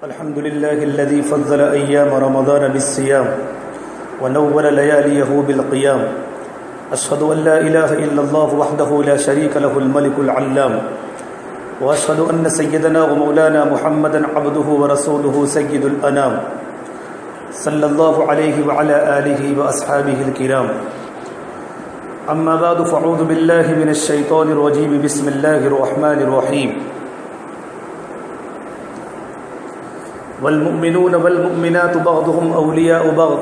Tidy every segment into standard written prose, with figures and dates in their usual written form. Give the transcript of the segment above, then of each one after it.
الحمد لله الذي فضل أيام رمضان بالصيام ونور لياليه بالقيام. أشهد أن لا إله إلا الله وحده لا شريك له الملك العلام، وأشهد أن سيدنا ومولانا محمدا عبده ورسوله سيد الأنام، صلى الله عليه وعلى آله وأصحابه الكرام. أما بعد فأعوذ بالله من الشيطان الرجيم. بسم الله الرحمن الرحيم. والمؤمنون والمؤمنات بعضهم أولياء بعض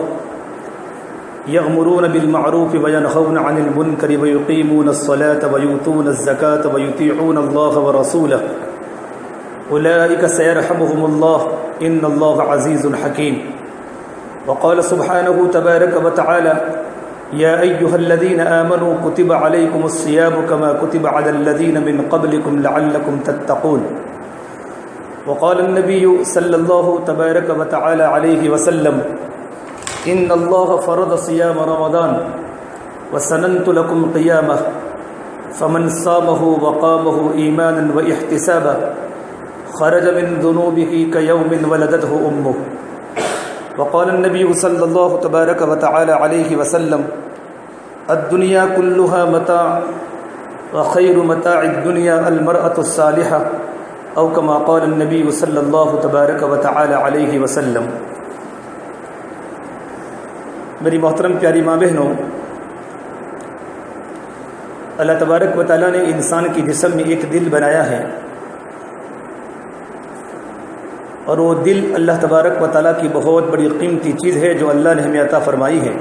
يأمرون بالمعروف وينهون عن المنكر ويقيمون الصلاة ويؤتون الزكاة ويطيعون الله ورسوله أولئك سيرحمهم الله إن الله عزيز حكيم. وقال سبحانه تبارك وتعالى: يا أيها الذين آمنوا كتب عليكم الصيام كما كتب على الذين من قبلكم لعلكم تتقون. وقال النبي صلى الله تبارك وتعالى عليه وسلم: إن الله فرض صيام رمضان وسننت لكم قيامه فمن صامه وقامه إيمانا واحتسابا خرج من ذنوبه كيوم ولدته أمه. وقال النبي صلى الله تبارك وتعالى عليه وسلم: الدنيا كلها متاع وخير متاع الدنيا المرأة الصالحة او كما قال النبی صلی اللہ تبارک و تعالی علیہ وسلم. میری محترم پیاری ماں بہنوں، اللہ تبارک و تعالی نے انسان کے جسم میں ایک دل بنایا ہے، اور وہ دل اللہ تبارک و تعالی کی بہت بڑی قیمتی چیز ہے جو اللہ نے ہمیں عطا فرمائی ہے.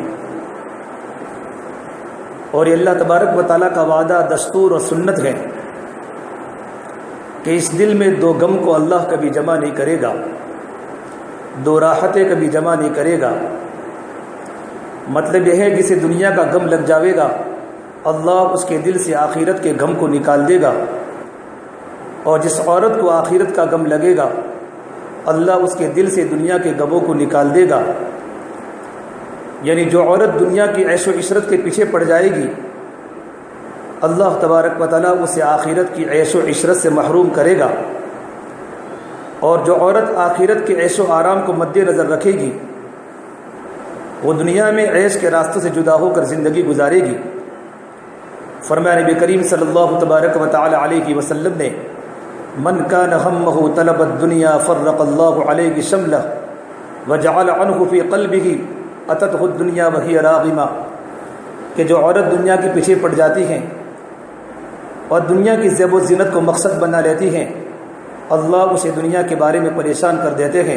اور یہ اللہ تبارک و تعالی کا وعدہ، دستور اور سنت ہے کہ اس دل میں دو غم کو اللہ کبھی جمع نہیں کرے گا، دو راحتیں کبھی جمع نہیں کرے گا. مطلب یہ ہے جسے دنیا کا غم لگ جاوے گا، اللہ اس کے دل سے آخرت کے غم کو نکال دے گا، اور جس عورت کو آخرت کا غم لگے گا، اللہ اس کے دل سے دنیا کے غموں کو نکال دے گا. یعنی جو عورت دنیا کی عیش و عشرت کے پیچھے پڑ جائے گی، اللہ تبارک و تعالیٰ اسے آخرت کی عیش و عشرت سے محروم کرے گا. اور جو عورت آخرت کے عیش و آرام کو مد نظر رکھے گی، وہ دنیا میں عیش کے راستوں سے جدا ہو کر زندگی گزارے گی. فرمایا نبی کریم صلی اللہ تبارک و تعالیٰ علیہ وسلم نے: من کان ہمہ طلب الدنیا فرق اللہ علیہ شملہ وجعل عنہ فی قلبہ اتتہ الدنیا وہی راغمہ. کہ جو عورت دنیا کے پیچھے پڑ جاتی ہیں اور دنیا کی زیب و زینت کو مقصد بنا لیتی ہیں، اللہ اسے دنیا کے بارے میں پریشان کر دیتے ہیں،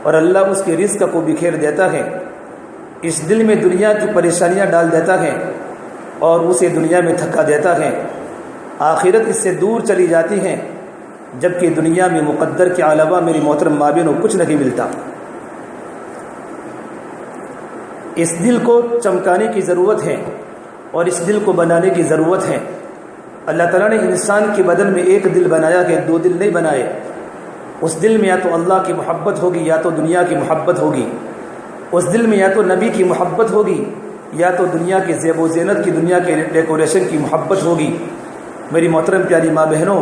اور اللہ اس کے رزق کو بکھیر دیتا ہے. اس دل میں دنیا کی پریشانیاں ڈال دیتا ہے اور اسے دنیا میں تھکا دیتا ہے. آخرت اس سے دور چلی جاتی ہے، جبکہ دنیا میں مقدر کے علاوہ میری محترم ماں بہنوں کچھ نہیں ملتا. اس دل کو چمکانے کی ضرورت ہے اور اس دل کو بنانے کی ضرورت ہے. اللہ تعالیٰ نے انسان کے بدن میں ایک دل بنایا ہے، دو دل نہیں بنائے. اس دل میں یا تو اللہ کی محبت ہوگی یا تو دنیا کی محبت ہوگی. اس دل میں یا تو نبی کی محبت ہوگی یا تو دنیا کی زیب و زینت کی، دنیا کے ڈیکوریشن کی محبت ہوگی. میری محترم پیاری ماں بہنوں،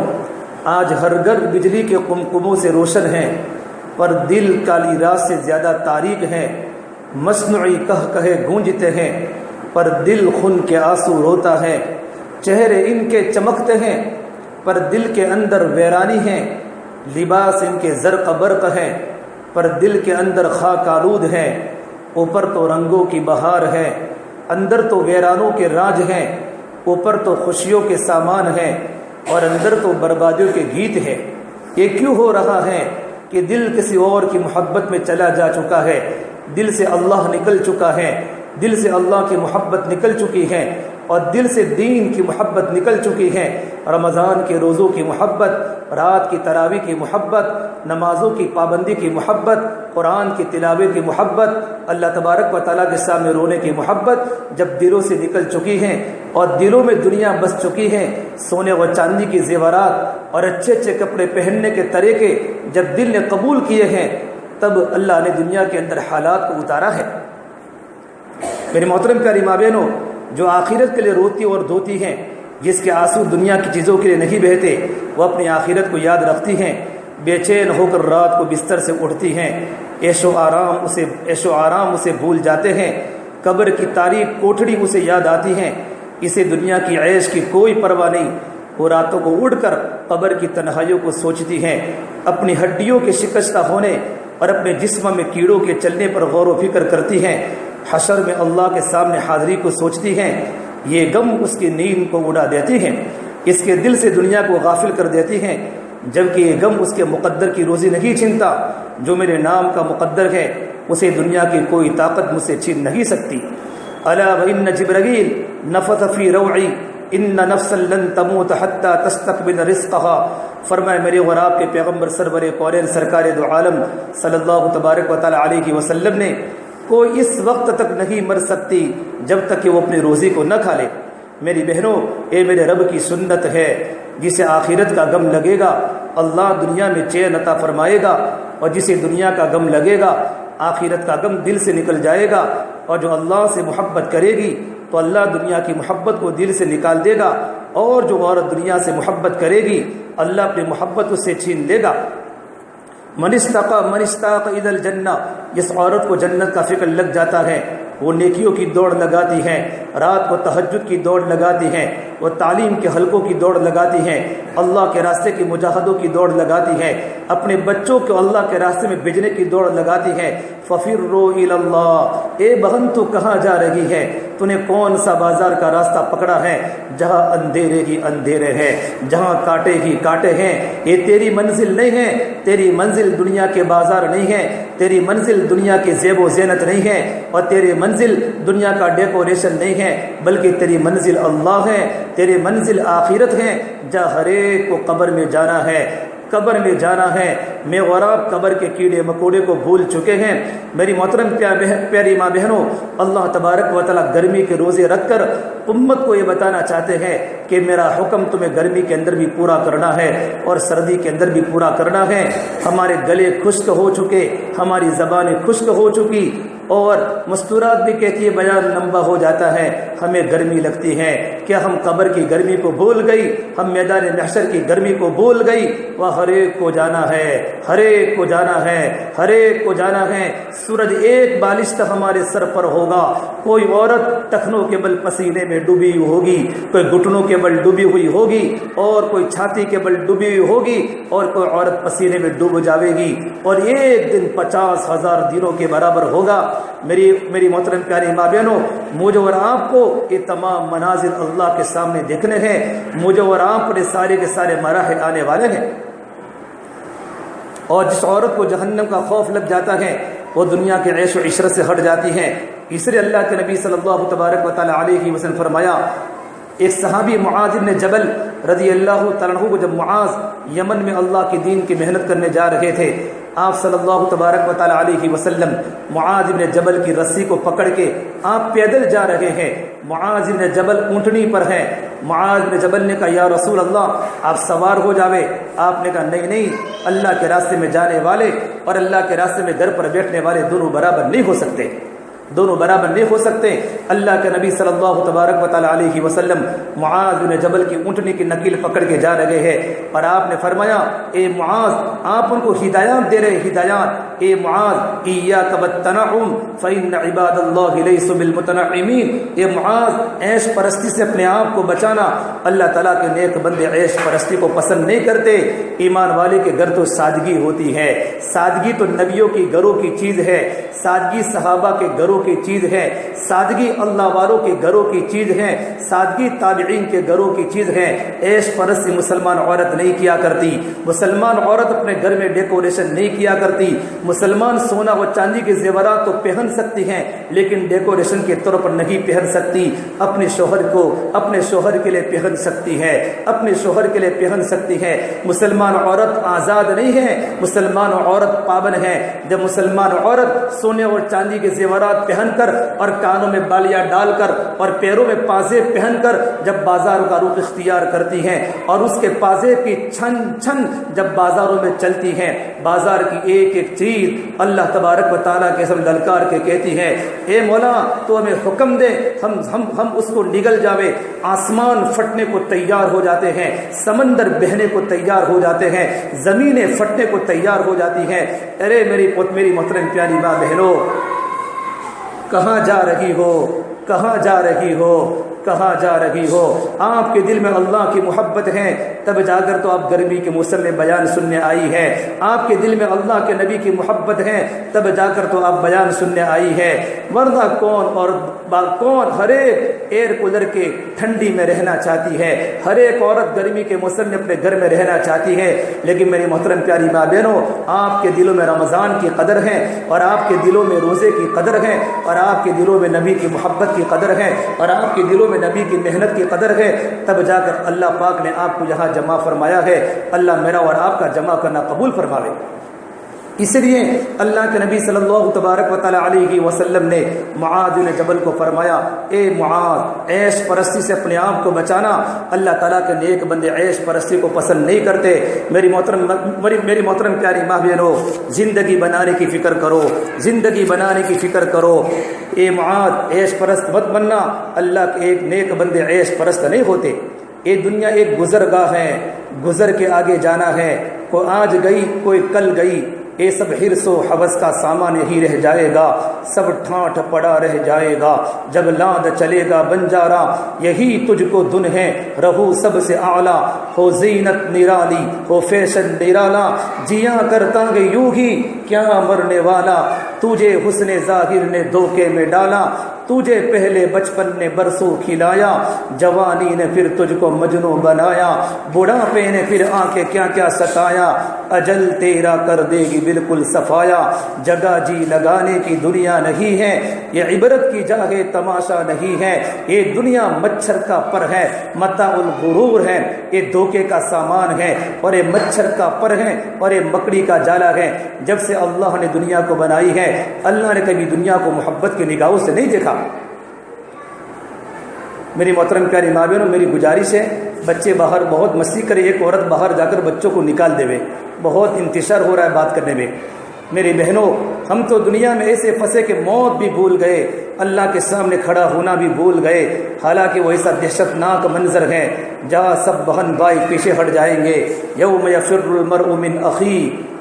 آج ہر گھر بجلی کے قمقموں سے روشن ہے، پر دل کالی رات سے زیادہ تاریک ہے. مصنوعی کہے گونجتے ہیں، پر دل خون کے آنسو روتا ہے. چہرے ان کے چمکتے ہیں، پر دل کے اندر ویرانی ہے. لباس ان کے زرق برق ہے، پر دل کے اندر خاک آلود ہے. اوپر تو رنگوں کی بہار ہے، اندر تو ویرانوں کے راج ہیں. اوپر تو خوشیوں کے سامان ہیں اور اندر تو بربادیوں کے گیت ہے. یہ کیوں ہو رہا ہے کہ دل کسی اور کی محبت میں چلا جا چکا ہے، دل سے اللہ نکل چکا ہے، دل سے اللہ کی محبت نکل چکی ہے، اور دل سے دین کی محبت نکل چکی ہے. رمضان کے روزوں کی محبت، رات کی تراویح کی محبت، نمازوں کی پابندی کی محبت، قرآن کی تلاوت کی محبت، اللہ تبارک و تعالیٰ کے سامنے رونے کی محبت جب دلوں سے نکل چکی ہیں اور دلوں میں دنیا بس چکی ہے، سونے و چاندی کی زیورات اور اچھے اچھے کپڑے پہننے کے طریقے جب دل نے قبول کیے ہیں، تب اللہ نے دنیا کے اندر حالات کو اتارا ہے. میری محترم پیاری ماں بہنوں، جو آخرت کے لیے روتی اور دھوتی ہیں، جس کے آنسو دنیا کی چیزوں کے لیے نہیں بہتے، وہ اپنی آخرت کو یاد رکھتی ہیں. بے چین ہو کر رات کو بستر سے اٹھتی ہیں، عیش و آرام اسے بھول جاتے ہیں، قبر کی تاریک کوٹھڑی اسے یاد آتی ہیں، اسے دنیا کی عیش کی کوئی پرواہ نہیں، وہ راتوں کو اڑ کر قبر کی تنہائیوں کو سوچتی ہیں، اپنی ہڈیوں کے شکستہ ہونے اور اپنے جسم میں کیڑوں کے چلنے پر غور و فکر کرتی ہیں، حشر میں اللہ کے سامنے حاضری کو سوچتی ہیں، یہ غم اس کی نیند کو اڑا دیتی ہیں، اس کے دل سے دنیا کو غافل کر دیتی ہیں، جبکہ یہ غم اس کے مقدر کی روزی نہیں چھینتا، جو میرے نام کا مقدر ہے اسے دنیا کی کوئی طاقت مجھ سے چھین نہیں سکتی۔ الا وان جبرائیل نفث فی روعی ان نفسا لن تموت حتی تستقبل رزقها، فرمائے میرے اور آپ کے پیغمبر سرور کونین سرکار دو عالم صلی اللہ تبارک و تعالی علیہ وسلم نے، کوئی اس وقت تک نہیں مر سکتی جب تک کہ وہ اپنی روزی کو نہ کھا لے۔ میری بہنوں، اے میرے رب کی سنت ہے، جسے آخرت کا غم لگے گا اللہ دنیا میں چین عطا فرمائے گا، اور جسے دنیا کا غم لگے گا آخرت کا غم دل سے نکل جائے گا، اور جو اللہ سے محبت کرے گی تو اللہ دنیا کی محبت کو دل سے نکال دے گا، اور جو عورت دنیا سے محبت کرے گی اللہ اپنی محبت اس سے چھین لے گا۔ من استاق الی الجنہ، جس عورت کو جنت کا فکر لگ جاتا ہے وہ نیکیوں کی دوڑ لگاتی ہے، رات کو تہجد کی دوڑ لگاتی ہے، وہ تعلیم کے حلقوں کی دوڑ لگاتی ہے، اللہ کے راستے کی مجاہدوں کی دوڑ لگاتی ہے، اپنے بچوں کو اللہ کے راستے میں بھیجنے کی دوڑ لگاتی ہے۔ ففروا الی اللہ، اے بہن تو کہاں جا رہی ہے؟ تو نے کون سا بازار کا راستہ پکڑا ہے جہاں اندھیرے ہی اندھیرے ہیں، جہاں کاٹے ہی کاٹے ہیں؟ یہ تیری منزل نہیں ہے، تیری منزل دنیا کے بازار نہیں ہے، تیری منزل دنیا کی زیب و زینت نہیں ہے، اور تیری منزل دنیا کا ڈیکوریشن نہیں ہے، بلکہ تیری منزل اللہ ہے، تیری منزل آخرت ہے، جہاں ہر ایک کو قبر میں جانا ہے، قبر میں جانا ہے۔ میں اور آپ قبر کے کیڑے مکوڑے کو بھول چکے ہیں۔ میری محترم پیاری ماں بہنوں، اللہ تبارک و تعالیٰ گرمی کے روزے رکھ کر امت کو یہ بتانا چاہتے ہیں کہ میرا حکم تمہیں گرمی کے اندر بھی پورا کرنا ہے اور سردی کے اندر بھی پورا کرنا ہے۔ ہمارے گلے خشک ہو چکے، ہماری زبانیں خشک ہو چکی، اور مستورات بھی کہتی ہے بیان لمبا ہو جاتا ہے، ہمیں گرمی لگتی ہے۔ کیا ہم قبر کی گرمی کو بھول گئی؟ ہم میدان محشر کی گرمی کو بھول گئی؟ وہ ہر ایک کو جانا ہے، ہر ایک کو جانا ہے، ہر ایک کو جانا ہے۔ سورج ایک بالش تک ہمارے سر پر ہوگا، کوئی عورت ٹخنوں کے بل پسینے میں ڈوبی ہوگی، کوئی گھٹنوں کے بل ڈوبی ہوئی ہوگی، اور کوئی چھاتی کے بل ڈوبی ہوئی ہوگی، اور کوئی عورت پسینے میں ڈوب جاوے گی، اور ایک دن 50,000 دنوں کے برابر ہوگا۔ میری محترم پیاری ماں بہنوں، مجھے اور آپ کو یہ تمام مناظر اللہ کے سامنے دیکھنے ہیں، مجھے اور آپ پر سارے کے سارے مراحل آنے والے ہیں، اور جس عورت کو جہنم کا خوف لگ جاتا ہے وہ دنیا کے عیش و عشرت سے ہٹ جاتی ہے۔ اس لیے اللہ کے نبی صلی اللہ تبارک و تعالی علیہ وسلم فرمایا، ایک صحابی معاذ بن جبل رضی اللہ تعالیٰ عنہ کو جب معاذ یمن میں اللہ کی دین کی محنت کرنے جا رہے تھے، آپ صلی اللہ تبارک و تعالی علیہ وسلم معاذ بن جبل کی رسی کو پکڑ کے آپ پیدل جا رہے ہیں، معاذ بن جبل اونٹنی پر ہیں۔ معاذ بن جبل نے کہا یا رسول اللہ آپ سوار ہو جاوے، آپ نے کہا نہیں، اللہ کے راستے میں جانے والے اور اللہ کے راستے میں در پر بیٹھنے والے دونوں برابر نہیں ہو سکتے، دونوں برابر نہیں ہو سکتے۔ اللہ کے نبی صلی اللہ تبارک و تعالی علیہ وسلم معاذ بن جبل کی اونٹنی کی نکیل پکڑ کے جا رہے ہیں، اور آپ نے فرمایا اے معاذ، آپ ان کو ہدایات دے رہے، ہدایات، اے معاذ ایاک والتنعم فإن عباد اللہ لیسوا بالمتنعمین، اے معاذ عیش پرستی سے اپنے آپ کو بچانا، اللہ تعالیٰ کے نیک بندے عیش پرستی کو پسند نہیں کرتے۔ ایمان والے کے گھر تو سادگی ہوتی ہے، سادگی تو نبیوں کی گھروں کی چیز ہے، سادگی صحابہ کے گھروں کی چیز ہے، سادگی اللہ والوں کے گھروں کی چیز ہے، سادگی تابعین کے گھروں کی چیز ہے۔ عیش پرستی مسلمان عورت نہیں کیا کرتی، مسلمان عورت اپنے گھر میں ڈیکوریشن نہیں کیا کرتی، مسلمان سونا و چاندی کے زیورات تو پہن سکتی ہیں لیکن ڈیکوریشن کے طور پر نہیں پہن سکتی، اپنے شوہر کو اپنے شوہر کے لیے پہن سکتی ہے، اپنے شوہر کے لیے پہن سکتی ہے۔ مسلمان عورت آزاد نہیں ہے، مسلمان عورت پابند ہے۔ جب مسلمان عورت سونے اور چاندی کے زیورات پہن کر اور کانوں میں بالیاں ڈال کر اور پیروں میں پازے پہن کر جب جب بازاروں کا رخ اختیار کرتی ہیں اور اس کے پازیب کی چھن چھن جب بازاروں میں چلتی ہیں، بازار کی ایک ایک چیز اللہ تبارک و تعالیٰ کے سب للکار کے کہتی ہے اے مولا تو ہمیں حکم دے، ہم اس کو نگل جاوے۔ آسمان پھٹنے کو تیار ہو جاتے ہیں، سمندر بہنے کو تیار ہو جاتے ہیں، زمینیں پھٹنے کو تیار ہو جاتی ہیں۔ ارے میری محترم پیاری ماں بہنوں، کہاں جا رہی ہو، کہاں جا رہی ہو، کہاں جا رہی ہو؟ آپ کے دل میں اللہ کی محبت ہے تب جا کر تو آپ گرمی کے موسم میں بیان سننے آئی ہے، آپ کے دل میں اللہ کے نبی کی محبت ہے تب جا کر تو آپ بیان سننے آئی ہے، ورنہ کون ہر ایک ایئر کولر کے ٹھنڈی میں رہنا چاہتی ہے، ہر ایک عورت گرمی کے موسم میں اپنے گھر میں رہنا چاہتی ہے۔ لیکن میری محترم پیاری ماں بہنوں، آپ کے دلوں میں رمضان کی قدر ہے، اور آپ کے دلوں میں روزے کی قدر ہے، اور آپ کے دلوں میں نبی کی محبت کی قدر ہے، اور آپ کے دلوں میں نبی کی محنت کی قدر ہے، تب جا کر اللہ پاک نے آپ کو یہاں جمع فرمایا ہے۔ اللہ میرا اور آپ کا جمع کرنا قبول فرماوے۔ اس لیے اللہ کے نبی صلی اللہ تبارک و تعالی علیہ وسلم نے معاذ بن جبل کو فرمایا اے معاذ، عیش پرستی سے اپنے آپ کو بچانا۔ اللہ تعالیٰ کے نیک بندے عیش پرستی کو پسند نہیں کرتے۔ میری محترم پیاری ماں بہنوں، زندگی بنانے کی فکر کرو، زندگی بنانے کی فکر کرو۔ اے معاذ، عیش پرست مت بننا۔ اللہ کے ایک نیک بندے عیش پرست نہیں ہوتے۔ یہ دنیا ایک گزرگاہ ہے، گزر کے آگے جانا ہے۔ کوئی آج گئی، کوئی کل گئی، یہ سب حرص و حوث کا سامان ہی رہ جائے گا، سب ٹھانٹ پڑا رہ جائے گا۔ جب لاند چلے گا بنجارا، یہی تجھ کو دن ہے، رہو سب سے اعلیٰ، ہو زینت نرالی، ہو فیشن نرالا، جیا کرتا گے یوں ہی کیا مرنے والا، تجھے حسن ظاہر نے دھوکے میں ڈالا، تجھے پہلے بچپن نے برسوں کھلایا، جوانی نے پھر تجھ کو مجنوں بنایا، بڑھاپے نے پھر آنکھیں کیا کیا ستایا، اجل تیرا کر دے گی بالکل صفایا، جگہ جی لگانے کی دنیا نہیں ہے، یہ عبرت کی جگہ تماشا نہیں ہے، یہ دنیا مچھر کا پر ہے، متاع الغرور ہے، یہ دھوکے کا سامان ہے، اور یہ مچھر کا پر ہے، اور یہ مکڑی کا جالا ہے۔ جب سے اللہ نے دنیا کو بنائی ہے، اللہ نے کبھی دنیا کو محبت کی نگاہوں سے نہیں دیکھا۔ میری محترم پیاری ماں بہنوں، میری گزارش ہے، بچے باہر بہت مستی کرے، ایک عورت باہر جا کر بچوں کو نکال دے، بہت انتشار ہو رہا ہے بات کرنے میں۔ میری بہنوں، ہم تو دنیا میں ایسے پھنسے کہ موت بھی بھول گئے، اللہ کے سامنے کھڑا ہونا بھی بھول گئے، حالانکہ وہ ایسا دہشت ناک منظر ہے جہاں سب بہن بھائی پیچھے ہٹ جائیں گے۔ یوم یفر المرء من اخی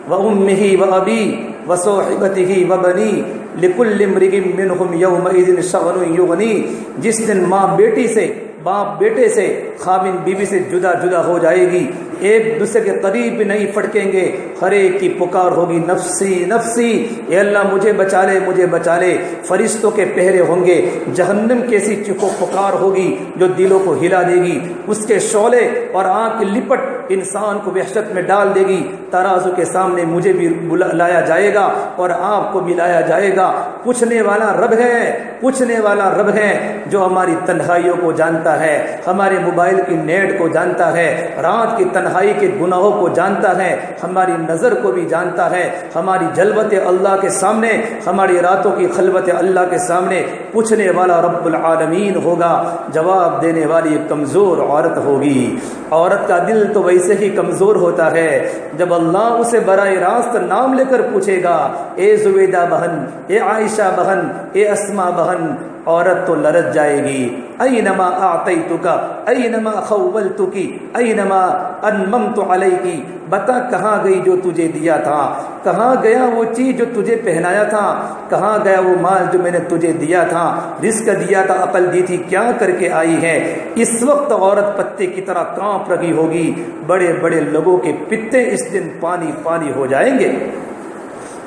وامہ وابی وصاحبتہ وبنی لکل امرئ منہم یومئذ شغل یغنی۔ جس دن ماں بیٹی سے، باپ بیٹے سے، خاوند بیوی سے جدا جدا ہو جائے گی، ایک دوسرے کے قریب بھی نہیں پھٹکیں گے، ہر ایک کی پکار ہوگی نفسی نفسی، اے اللہ مجھے بچا لے، مجھے بچا لے۔ فرشتوں کے پہرے ہوں گے، جہنم کی ایسی چیخو پکار ہوگی جو دلوں کو ہلا دے گی، اس کے شعلے اور آگ کی لپٹ انسان کو وحشت میں ڈال دے گی۔ ترازو کے سامنے مجھے بھی لایا جائے گا اور آپ کو بھی لایا جائے گا۔ پوچھنے والا رب ہے، پوچھنے والا رب ہے جو ہماری تنہائیوں کو جانتا ہے، ہمارے موبائل کی نیٹ کو جانتا ہے، رات کی تنہائی کے گناہوں کو جانتا ہے، ہماری نظر کو بھی جانتا ہے، ہماری جلوت اللہ کے سامنے، ہماری راتوں کی خلوت اللہ کے سامنے پوچھنے والا رب العالمین ہوگا، جواب دینے والی کمزور عورت ہوگی۔ عورت کا دل تو ویسے ہی کمزور ہوتا ہے جب اللہ اسے براہ راست نام لے کر پوچھے گا، اے زبیدہ بہن، اے عائشہ بہن، اے اسماء بہن، عورت تو لرز جائے گی۔ اینما اعطیتک، اینما خولتک، اینما انممت علیک، بتا کہاں گئی جو تجھے دیا تھا، کہاں گیا وہ چیز جو تجھے پہنایا تھا، کہاں گیا وہ مال جو میں نے تجھے دیا تھا، رزق دیا تھا، عقل دی تھی، کیا کر کے آئی ہے؟ اس وقت عورت پتے کی طرح کانپ رہی ہوگی، بڑے بڑے لوگوں کے پتے اس دن پانی پانی ہو جائیں گے۔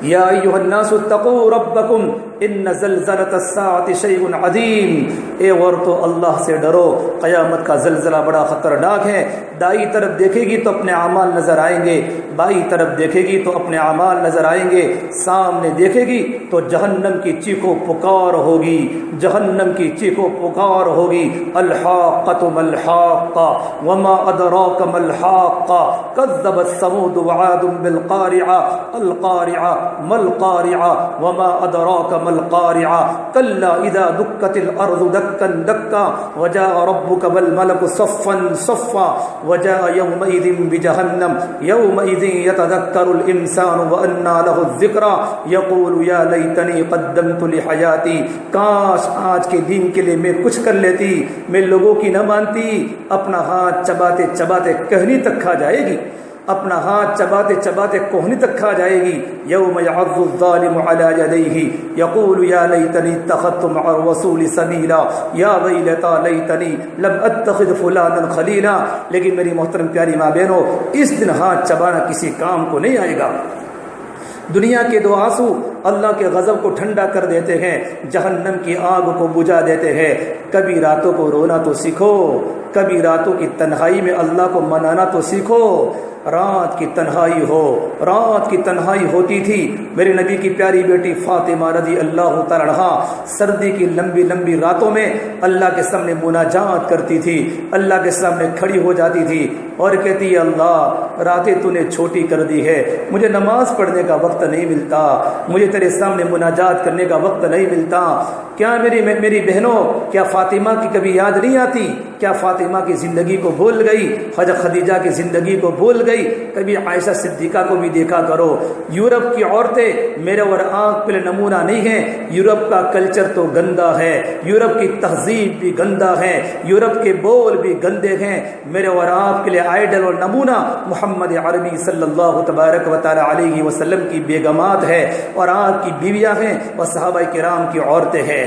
یا ایھا الناس اتقوا ربکم ان زلزلۃ الساعۃ شیء عظیم، اے عورتوں اللہ سے ڈرو، قیامت کا زلزلہ بڑا خطرناک ہے۔ دائیں طرف دیکھے گی تو اپنے اعمال نظر آئیں گے، بائیں طرف دیکھے گی تو اپنے اعمال نظر آئیں گے، سامنے دیکھے گی تو جہنم کی چیخو پکار ہوگی، جہنم کی چیخو پکار ہوگی۔ الحاقۃ ما الحاقۃ وما ادراک ما الحاقۃ کذبت ثمود وعاد بالقارعۃ القارعۃ ما القارعۃ وما ادراک ما القارعة كلا إذا دكت الأرض دكا دكا وجاء ربك والملك صفا صفا وجاء يومئذ بجهنم يومئذ يتذكر الإنسان وأنى له الذكرى يقول يا ليتني قدمت لحياتي، کاش آج کے دین کے لیے میں کچھ کر لیتی، میں لوگوں کی نہ مانتی۔ اپنا ہاتھ چباتے چباتے کہنی تک کھا جائے گی، اپنا ہاتھ چباتے چباتے کوہنی تک کھا جائے گی۔ یوم یعض الظالم علی یدیہ یقول یا لیتنی اتخذت مع الرسول سبیلا یا ویلتی لیتنی لم اتخذ فلانا خلیلا۔ لیکن میری محترم پیاری ماں بہنوں، اس دن ہاتھ چبانا کسی کام کو نہیں آئے گا۔ دنیا کے دو آنسو اللہ کے غضب کو ٹھنڈا کر دیتے ہیں، جہنم کی آگ کو بجھا دیتے ہیں۔ کبھی راتوں کو رونا تو سیکھو، کبھی راتوں کی تنہائی میں اللہ کو منانا تو سیکھو۔ رات کی تنہائی ہو، رات کی تنہائی ہوتی تھی، میرے نبی کی پیاری بیٹی فاطمہ رضی اللہ تعالی عنہا سردی کی لمبی لمبی راتوں میں اللہ کے سامنے مناجات کرتی تھی، اللہ کے سامنے کھڑی ہو جاتی تھی اور کہتی ہے اللہ راتیں تو نے چھوٹی کر دی ہے، مجھے نماز پڑھنے کا وقت نہیں ملتا، مجھے تیرے سامنے مناجات کرنے کا وقت نہیں ملتا۔ کیا میری بہنوں، کیا فاطمہ کی کبھی یاد نہیں آتی؟ کیا فاطمہ کی زندگی کو بھول گئی؟ حضرت خدیجہ کی زندگی کو بھول گئی؟ کبھی عائشہ صدیقہ کو بھی دیکھا کرو۔ یورپ کی عورتیں میرے اور آپ کے لیے نمونہ نہیں ہیں، یورپ کا کلچر تو گندا ہے، یورپ کی تہذیب بھی گندا ہے، یورپ کے بول بھی گندے ہیں۔ میرے اور آپ کے لیے آئیڈل اور نمونہ محمد عربی صلی اللہ تبارک و تعالی علیہ وسلم کی بیگمات ہے اور آپ کی بیویاں ہیں اور صحابہ کرام کی عورتیں ہیں۔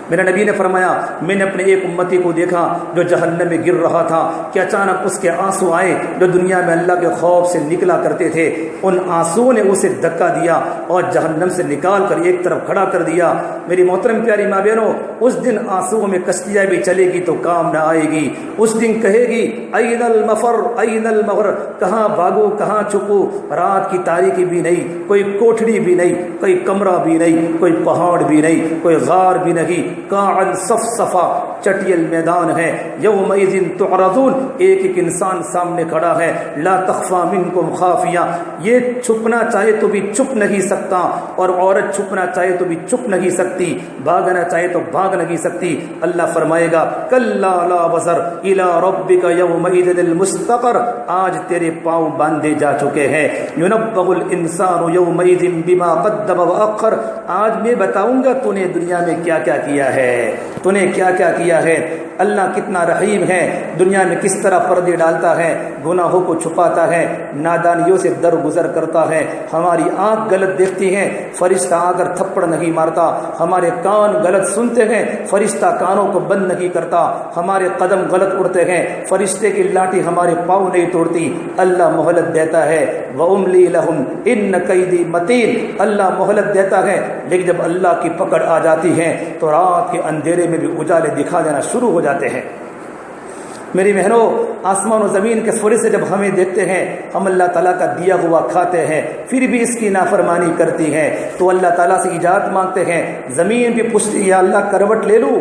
میرے نبی نے فرمایا میں نے اپنے ایک امتی کو دیکھا جو جہنم میں گر رہا تھا کہ اچانک اس کے آنسو آئے جو دنیا میں اللہ کے خوف سے نکلا کرتے تھے، ان آنسوؤں نے اسے دھکا دیا اور جہنم سے نکال کر ایک طرف کھڑا کر دیا۔ میری محترم پیاری ماں بہنوں، اس دن آنسوؤں میں کشتیاں بھی چلے گی تو کام نہ آئے گی۔ اس دن کہے گی این المفر این المغر، کہاں بھاگو کہاں چھپو؟ رات کی تاریکی بھی نہیں، کوئی کوٹھڑی بھی نہیں، کوئی کمرہ بھی نہیں، کوئی پہاڑ بھی نہیں، کوئی غار بھی نہیں، کاعن صفصفا چٹیل میدان ہے۔ یومئذ تعرضون، ایک ایک انسان سامنے کھڑا ہے، لا تخفى منکم خافیہ، یہ چھپنا چاہے تو بھی چھپ نہیں سکتا، اور عورت چھپنا چاہے تو بھی چھپ نہیں سکتی، بھاگنا چاہے تو بھاگ نہیں سکتی۔ اللہ فرمائے گا کلا لا وزر الی ربک یومئذ المستقر، آج تیرے پاؤں باندھے جا چکے ہیں۔ ینبأ الانسان یومئذ بما قدم واخر، آج میں بتاؤں گا تو نے دنیا میں کیا کیا کیا ہے، تو نے کیا کیا کیا ہے۔ اللہ کتنا رحیم ہے، دنیا میں کس طرح پردے ڈالتا ہے، گناہوں کو چھپاتا ہے، نادانیوں سے درگزر کرتا ہے۔ ہماری آنکھ غلط دیکھتی ہے، فرشتہ آ کر تھپڑ نہیں مارتا، ہمارے کان غلط سنتے ہیں، فرشتہ کانوں کو بند نہیں کرتا، ہمارے قدم غلط اڑتے ہیں، فرشتے کی لاٹھی ہمارے پاؤں نہیں توڑتی، اللہ مہلت دیتا ہے۔ وَأُمْلِي لَهُمْ إِنَّ كَيْدِي مَتِينٌ، اللہ مہلت دیتا ہے، لیکن جب اللہ کی پکڑ آ جاتی ہے تو رات کے اندھیرے میں بھی اجالے دکھا دینا شروع ہو جاتے ہیں۔ میری بہنوں، آسمان و زمین کے فرشتے جب ہمیں دیکھتے ہیں، ہم اللہ تعالیٰ کا دیا ہوا کھاتے ہیں، پھر بھی اس کی نافرمانی کرتی ہیں، تو اللہ تعالیٰ سے اجازت مانگتے ہیں۔ زمین بھی پوچھتی یا اللہ کروٹ لے لوں،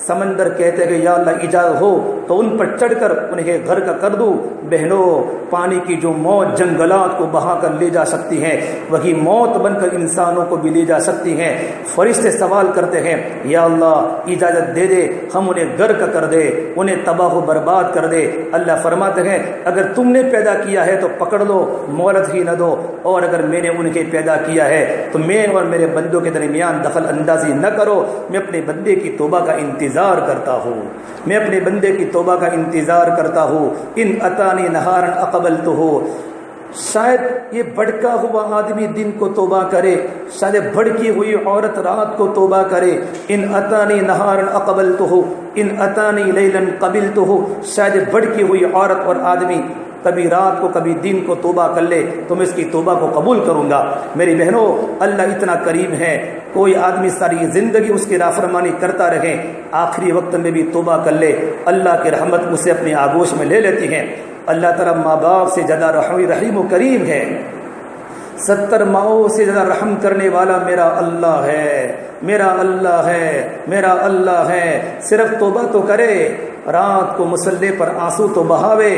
سمندر کہتے ہیں یا اللہ اجازت ہو تو ان پر چڑھ کر انہیں گھر کا کر دوں۔ بہنوں، پانی کی جو موت جنگلات کو بہا کر لے جا سکتی ہے، وہی موت بن کر انسانوں کو بھی لے جا سکتی ہے۔ فرشتے سوال کرتے ہیں یا اللہ اجازت دے دے، ہم انہیں گھر کا کر دے، انہیں تباہ و برباد کر دے۔ اللہ فرماتے ہیں اگر تم نے پیدا کیا ہے تو پکڑ لو، مہلت ہی نہ دو، اور اگر میں نے انہیں پیدا کیا ہے تو میں اور میرے بندوں کے درمیان دخل اندازی نہ کرو۔ میں اپنے بندے کی توبہ کا انتظار کرتا ہوں، میں اپنے بندے کی توبہ کا انتظار کرتا ہوں۔ ان اتانی نہارن اقبلتہ، شاید یہ بھڑکا ہوا آدمی دن کو توبہ کرے، شاید بھڑکی ہوئی عورت رات کو توبہ کرے۔ ان اتانی نہارن اقبلتہ ان اتانی لیلا قبلتہ، شاید بھڑکی ہوئی عورت اور آدمی کبھی رات کو کبھی دن کو توبہ کر لے تو میں اس کی توبہ کو قبول کروں گا۔ میری بہنوں، اللہ اتنا کریم ہے، کوئی آدمی ساری زندگی اس کی نافرمانی کرتا رہے، آخری وقت میں بھی توبہ کر لے، اللہ کی رحمت اسے اپنی آغوش میں لے لیتی ہے۔ اللہ تعالیٰ ماں باپ سے زیادہ رحیم و کریم ہے، 70 ماؤں سے زیادہ رحم کرنے والا میرا اللہ ہے، میرا اللہ ہے، میرا اللہ ہے۔ صرف توبہ تو کرے، رات کو مصلی پر آنسو تو بہاوے۔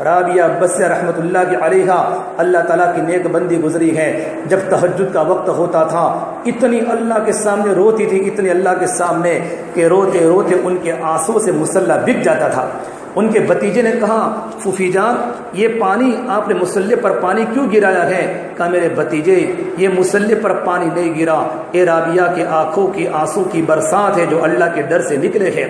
رابعہ بصریہ رحمۃ اللہ کی علیہا اللہ تعالیٰ کی نیک بندی گزری ہے، جب تہجد کا وقت ہوتا تھا اتنی اللہ کے سامنے روتی تھی، اتنی اللہ کے سامنے کہ روتے روتے ان کے آنسو سے مصلی بک جاتا تھا۔ ان کے بھتیجے نے کہا پھوپھی جان یہ پانی آپ نے مصلی پر پانی کیوں گرایا ہے؟ کہا میرے بھتیجے یہ مصلی پر پانی نہیں گرا، یہ رابعہ کے آنکھوں کی آنسو کی برسات ہے جو اللہ کے ڈر سے نکلے ہیں۔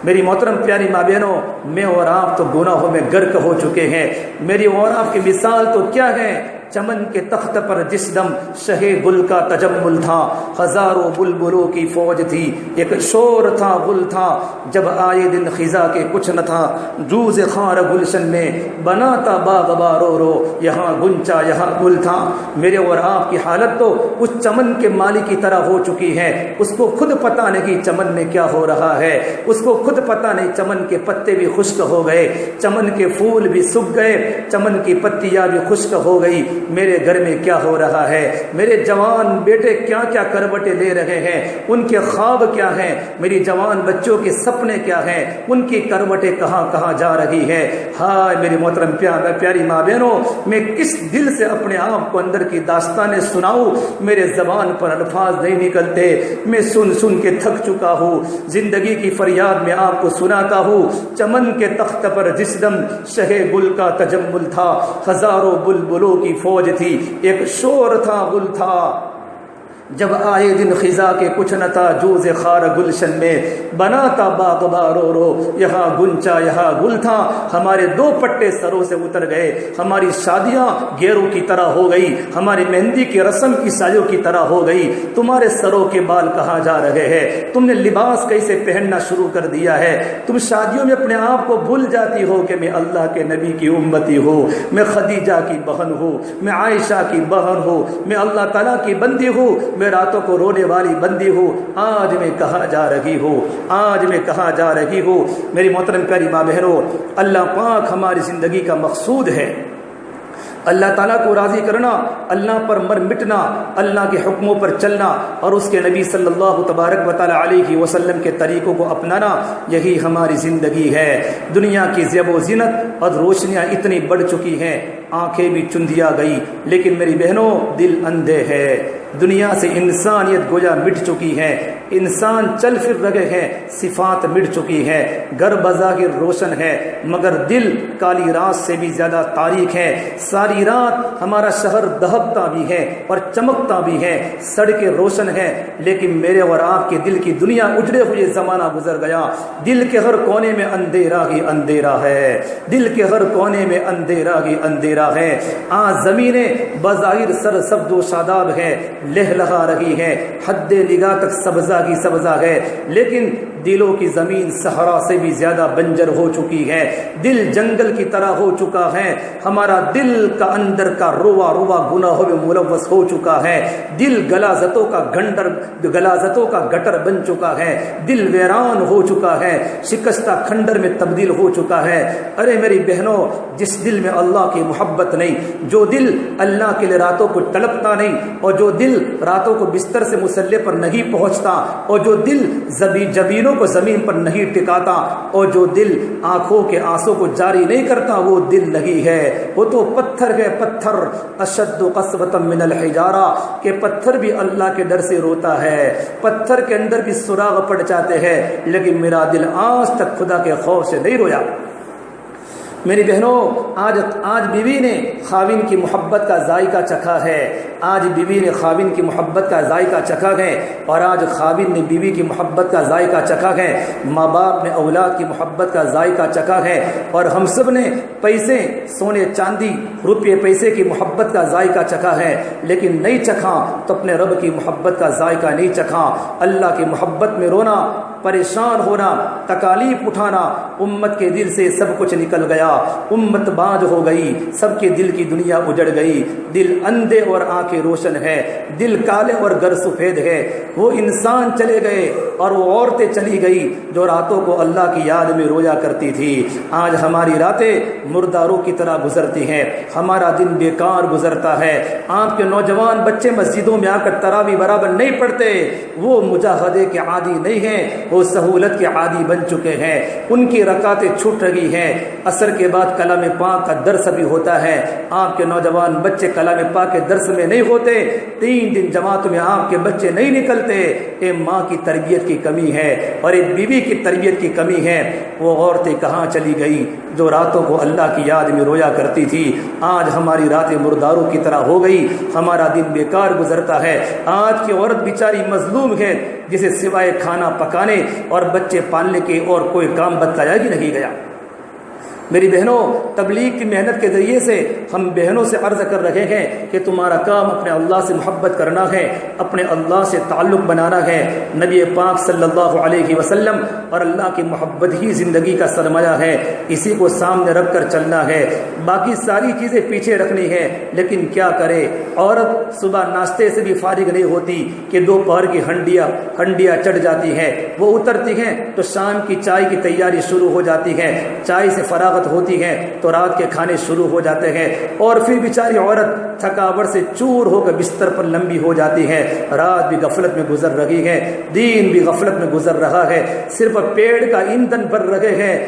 میری محترم پیاری ماں بہنوں، میں اور آپ تو گناہوں میں غرق ہو چکے ہیں۔ میری اور آپ کی مثال تو کیا ہے؟ چمن کے تخت پر جس دم شہ گل کا تجمل تھا، ہزاروں بلبلوں کی فوج تھی، ایک شور تھا گل تھا، جب آئے دن خزاں کے کچھ نہ تھا، جوز خار گلشن میں بنا تھا باغبا رو رو، یہاں گنچا یہاں گل تھا۔ میرے اور آپ کی حالت تو اس چمن کے مالی کی طرح ہو چکی ہے، اس کو خود پتہ نہیں چمن میں کیا ہو رہا ہے، اس کو خود پتہ نہیں چمن کے پتے بھی خشک ہو گئے، چمن کے پھول بھی سوکھ گئے، چمن کی پتیاں بھی خشک ہو گئی۔ میرے گھر میں کیا ہو رہا ہے؟ میرے جوان بیٹے کیا کیا کروٹیں لے رہے ہیں؟ ان کے خواب کیا ہیں؟ میری جوان بچوں کے سپنے کیا ہیں؟ ان کی کروٹیں کہاں کہاں جا رہی ہے؟ ہائے میری محترم پیاری ماں بہنوں، میں کس دل سے اپنے آپ کو اندر کی داستانیں سناؤں؟ میرے زبان پر الفاظ نہیں نکلتے، میں سن سن کے تھک چکا ہوں۔ زندگی کی فریاد میں آپ کو سناتا ہوں۔ چمن کے تخت پر جس دم شہ گل کا تجمل تھا، ہزاروں بلبلوں کی فوج تھی، ایک شور تھا گل تھا، جب آئے دن خزاں کے کچھ نہ تھا، جوز خار گلشن میں بنا تھا باغبا رو رو، یہاں گنچا یہاں گل تھا۔ ہمارے دو پٹے سروں سے اتر گئے، ہماری شادیاں گیروں کی طرح ہو گئی، ہماری مہندی کی رسم عیسائیوں کی طرح ہو گئی۔ تمہارے سروں کے بال کہاں جا رہے ہیں؟ تم نے لباس کیسے پہننا شروع کر دیا ہے؟ تم شادیوں میں اپنے آپ کو بھول جاتی ہو کہ میں اللہ کے نبی کی امتی ہوں، میں خدیجہ کی بہن ہوں، میں عائشہ کی بہن ہوں، میں اللہ تعالیٰ کی بندی ہوں، میں راتوں کو رونے والی بندی ہوں۔ آج میں کہاں جا رہی ہوں؟ آج میں کہاں جا رہی ہوں؟ میری محترم پیاری ماں بہنوں، اللہ پاک ہماری زندگی کا مقصود ہے۔ اللہ تعالیٰ کو راضی کرنا، اللہ پر مر مٹنا، اللہ کے حکموں پر چلنا اور اس کے نبی صلی اللہ تبارک و تعالیٰ علیہ وسلم کے طریقوں کو اپنانا، یہی ہماری زندگی ہے۔ دنیا کی زیب و زینت اور روشنیاں اتنی بڑھ چکی ہیں، آنکھیں بھی چندیا گئی، لیکن میری بہنوں دل اندھے ہے۔ دنیا سے انسانیت گویا مٹ چکی ہے، انسان چل پھر رہے ہیں، صفات مٹ چکی ہے، گھر بظاہر روشن ہے مگر دل کالی رات سے بھی زیادہ تاریک ہے۔ ساری رات ہمارا شہر دہکتا بھی ہے اور چمکتا بھی ہے، سڑکیں روشن ہیں، لیکن میرے اور آپ کے دل کی دنیا اجڑے ہوئے زمانہ گزر گیا۔ دل کے ہر کونے میں اندھیرا ہی اندھیرا ہے، دل کے ہر کونے میں اندھیرا ہی اندھیرا ہے۔ آج زمینیں بظاہر سر سبز و شاداب ہے، لہلہا رہی ہے، حد نگاہ تک سبزہ کی سبزہ ہے، لیکن دلوں کی زمین صحرا سے بھی زیادہ بنجر ہو چکی ہے، دل جنگل کی طرح ہو چکا ہے، ہمارا دل کا اندر کا روا روا گناہوں میں ملوث ہو چکا ہے، دل غلاظتوں کا گٹر بن چکا ہے، دل ویران ہو چکا ہے، شکستہ کھنڈر میں تبدیل ہو چکا ہے۔ ارے میری بہنوں، جس دل میں اللہ کی محبت نہیں، جو دل اللہ کے لیے راتوں کو تڑپتا نہیں، اور جو دل راتوں کو بستر سے مصلی پر نہیں پہنچتا، اور جو دل جبینوں کو زمین پر نہیں ٹکاتا، اور جو دل آنکھوں کے آنسوں کو جاری نہیں کرتا، وہ دل نہیں ہے، وہ تو پتھر ہے۔ پتھر اشد قسوة من الحجارہ، کہ پتھر بھی اللہ کے ڈر سے روتا ہے، پتھر کے اندر بھی سراغ پڑ جاتے ہیں، لیکن میرا دل آج تک خدا کے خوف سے نہیں رویا۔ میری بہنوں، آج بیوی نے خاوند کی محبت کا ذائقہ چکھا ہے، آج بیوی نے خاوند کی محبت کا ذائقہ چکھا ہے، اور آج خاوند نے بیوی کی محبت کا ذائقہ چکھا ہے، ماں باپ نے اولاد کی محبت کا ذائقہ چکھا ہے، اور ہم سب نے پیسے، سونے چاندی، روپے پیسے کی محبت کا ذائقہ چکھا ہے، لیکن نہیں چکھا تو اپنے رب کی محبت کا ذائقہ نہیں چکھا۔ اللہ کی محبت میں رونا، پریشان ہونا، تکالیف اٹھانا، امت کے دل سے سب کچھ نکل گیا، امت باز ہو گئی، سب کے دل کی دنیا اجڑ گئی، دل اندھے اور آنکھیں روشن ہے، دل کالے اور گر سفید ہے۔ وہ انسان چلے گئے اور وہ عورتیں چلی گئی جو راتوں کو اللہ کی یاد میں رویا کرتی تھی۔ آج ہماری راتیں مرداروں کی طرح گزرتی ہیں، ہمارا دن بیکار گزرتا ہے۔ آپ کے نوجوان بچے مسجدوں میں آ کر تراویح برابر نہیں پڑھتے، وہ مجاہدے کے عادی نہیں ہیں، وہ سہولت کے عادی بن بن چکے ہیں، ان کی رکعتیں چھوٹ رہی ہیں، عصر کے بعد کلام پاک کا درس بھی ہوتا ہے، آپ کے نوجوان بچے کلام پاک کے درس میں نہیں ہوتے، 3 دن جماعتوں میں آپ کے بچے نہیں نکلتے، اے ماں کی تربیت کی کمی ہے اور ایک بیوی کی تربیت کی کمی ہے۔ وہ عورتیں کہاں چلی گئی جو راتوں کو اللہ کی یاد میں رویا کرتی تھی؟ آج ہماری راتیں مرداروں کی طرح ہو گئی، ہمارا دن بیکار گزرتا ہے۔ آج کی عورت بیچاری مظلوم ہے جسے سوائے کھانا پکانے اور بچے پالنے کے اور کوئی کام بتایا ہی نہیں گیا۔ میری بہنوں، تبلیغ کی محنت کے ذریعے سے ہم بہنوں سے عرض کر رہے ہیں کہ تمہارا کام اپنے اللہ سے محبت کرنا ہے، اپنے اللہ سے تعلق بنانا ہے۔ نبی پاک صلی اللہ علیہ وسلم اور اللہ کی محبت ہی زندگی کا سرمایہ ہے، اسی کو سامنے رکھ کر چلنا ہے، باقی ساری چیزیں پیچھے رکھنی ہے۔ لیکن کیا کرے، عورت صبح ناشتے سے بھی فارغ نہیں ہوتی کہ دوپہر کی ہنڈیاں چڑھ جاتی ہیں، وہ اترتی ہیں تو شام کی چائے کی تیاری شروع ہو جاتی ہے، چائے سے فراغت ہوتی ہے تو رات کے کھانے شروع ہو جاتے ہیں، اور پھر بیچاری عورت تھکاوٹ سے چور ہو کر بستر پر لمبی ہو جاتی ہے۔ رات بھی غفلت میں گزر رہی ہے، دین بھی غفلت میں گزر رہا ہے، صرف پیڑ کا ایندھن بھر رہے ہیں۔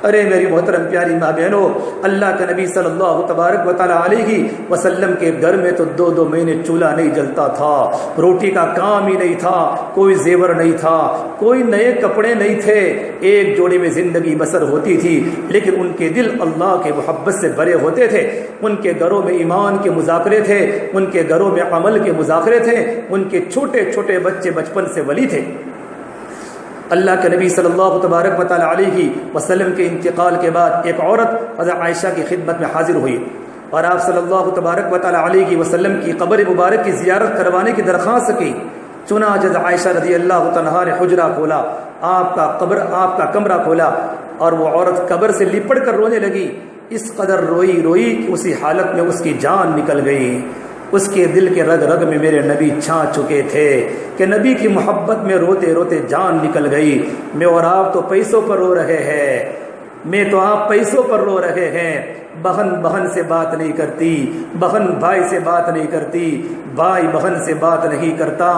ارے میری محترم پیاری ماں بہنوں، اللہ کے نبی صلی اللہ تبارک و تعالی علیہ وسلم کے گھر میں تو 2 مہینے چولہا نہیں جلتا تھا، روٹی کا کام ہی نہیں تھا، کوئی زیور نہیں تھا، کوئی نئے کپڑے نہیں تھے، ایک جوڑے میں زندگی بسر ہوتی تھی، لیکن ان کے دل اللہ کے محبت سے بھرے ہوتے تھے۔ ان کے گھروں میں ایمان کے مذاکرے تھے، ان کے گھروں میں عمل کے مذاکرے تھے، ان کے چھوٹے چھوٹے بچے بچپن سے ولی تھے۔ اللہ کے نبی صلی اللہ تبارک و تعالی علیہ وسلم کے انتقال کے بعد ایک عورت حضرت عائشہ کی خدمت میں حاضر ہوئی اور آپ صلی اللہ تبارک و تعالی علیہ وسلم کی قبر مبارک کی زیارت کروانے کی درخواست کی۔ چنانچہ عائشہ رضی اللہ تعالیٰ نے حجرہ کھولا، آپ کا کمرہ کھولا، اور وہ عورت قبر سے لپٹ کر رونے لگی۔ اس قدر روئی کہ اسی حالت میں اس کی جان نکل گئی۔ اس کے دل کے رگ رگ میں میرے نبی چھا چکے تھے کہ نبی کی محبت میں روتے روتے جان نکل گئی۔ میں اور آپ تو پیسوں پر رو رہے ہیں، میں تو آپ پیسوں پر رو رہے ہیں۔ بہن سے بات نہیں کرتی، بہن بھائی سے بات نہیں کرتی، بھائی بہن سے بات نہیں کرتا،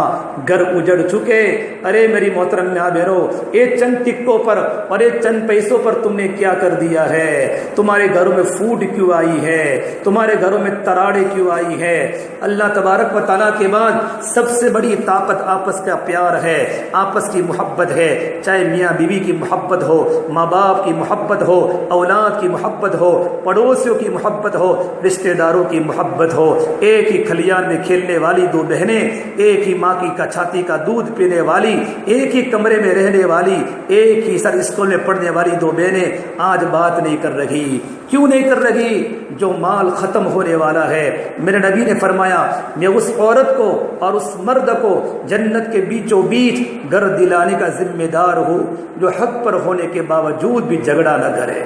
گھر اجڑ چکے۔ ارے میری محترم ماں بہنوں، یہ چند ٹکوں پر اور یہ چند پیسوں پر تم نے کیا کر دیا ہے؟ تمہارے گھروں میں فوڈ کیوں آئی ہے؟ تمہارے گھروں میں تراڑے کیوں آئی ہے؟ اللہ تبارک و تعالیٰ کے بعد سب سے بڑی طاقت آپس کا پیار ہے، آپس کی محبت ہے، چاہے میاں بیوی کی محبت ہو، ماں باپ کی محبت ہو، اولاد کی محبت ہو، پڑوسیوں کی محبت ہو، رشتہ داروں کی محبت ہو۔ ایک ہی کھلیان میں کھیلنے والی 2 بہنیں، ایک ہی ماں کی چھاتی کا دودھ پینے والی، ایک ہی کمرے میں رہنے والی، ایک ہی اسکول میں پڑھنے والی 2 بہنیں آج بات نہیں کر رہی۔ کیوں نہیں کر رہی؟ جو مال ختم ہونے والا ہے۔ میرے نبی نے فرمایا، میں اس عورت کو اور اس مرد کو جنت کے بیچوں بیچ گھر دلانے کا ذمہ دار ہوں جو حق پر ہونے کے باوجود بھی جھگڑا نہ کرے۔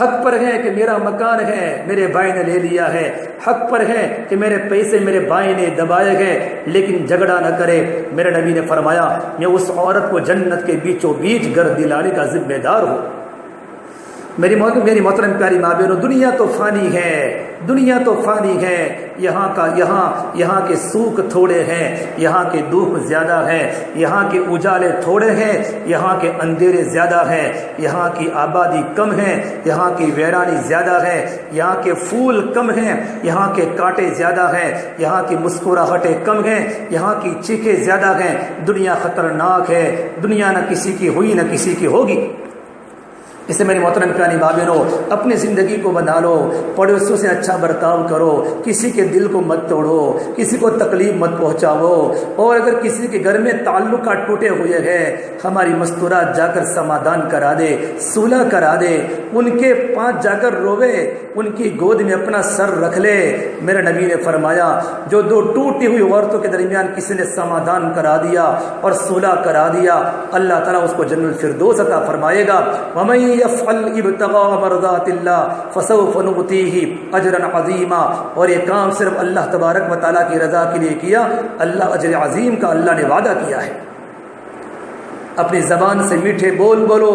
حق پر ہے کہ میرا مکان ہے، میرے بھائی نے لے لیا ہے، حق پر ہے کہ میرے پیسے میرے بھائی نے دبائے گئے، لیکن جھگڑا نہ کرے۔ میرے نبی نے فرمایا، میں اس عورت کو جنت کے بیچوں بیچ گھر دلانے کا ذمہ دار ہوں۔ میری محترم پیاری ماں بہنوں، دنیا تو فانی ہے، دنیا تو فانی ہے، یہاں کے سوکھ تھوڑے ہیں، یہاں کے دکھ زیادہ ہیں، یہاں کے اجالے تھوڑے ہیں، یہاں کے اندھیرے زیادہ ہیں، یہاں کی آبادی کم ہے، یہاں کی ویرانی زیادہ ہے، یہاں کے پھول کم ہیں، یہاں کے کانٹے زیادہ ہیں، یہاں کی مسکراہٹیں کم ہیں، یہاں کی چیخیں زیادہ ہیں۔ دنیا خطرناک ہے، دنیا نہ کسی کی ہوئی نہ کسی کی ہوگی۔ اس سے میری محترم پیاری ماں بہنوں، اپنی زندگی کو بنا لو، پڑوسیوں سے اچھا برتاؤ کرو، کسی کے دل کو مت توڑو، کسی کو تکلیف مت پہنچاؤ، اور اگر کسی کے گھر میں تعلقات ٹوٹے ہوئے ہیں، ہماری مستورات جا کر سمادھان کرا دے، صلح کرا دے، ان کے پاس جا کر روے، ان کی گود میں اپنا سر رکھ لے۔ میرے نبی نے فرمایا، جو 2 ٹوٹی ہوئی عورتوں کے درمیان کسی نے سمادھان کرا دیا اور صلح کرا دیا، اللہ تعالیٰ اس کو جنت الفردوس عطا فرمائے گا۔ وَمَن يفعل ابتغاء مرضات اللہ فسوف نؤتیہ اجرا عظیما۔ اور یہ کام صرف اللہ تبارک و تعالیٰ کی رضا کے لیے کیا، اللہ اجر عظیم کا اللہ نے وعدہ کیا ہے۔ اپنی زبان سے میٹھے بول بولو،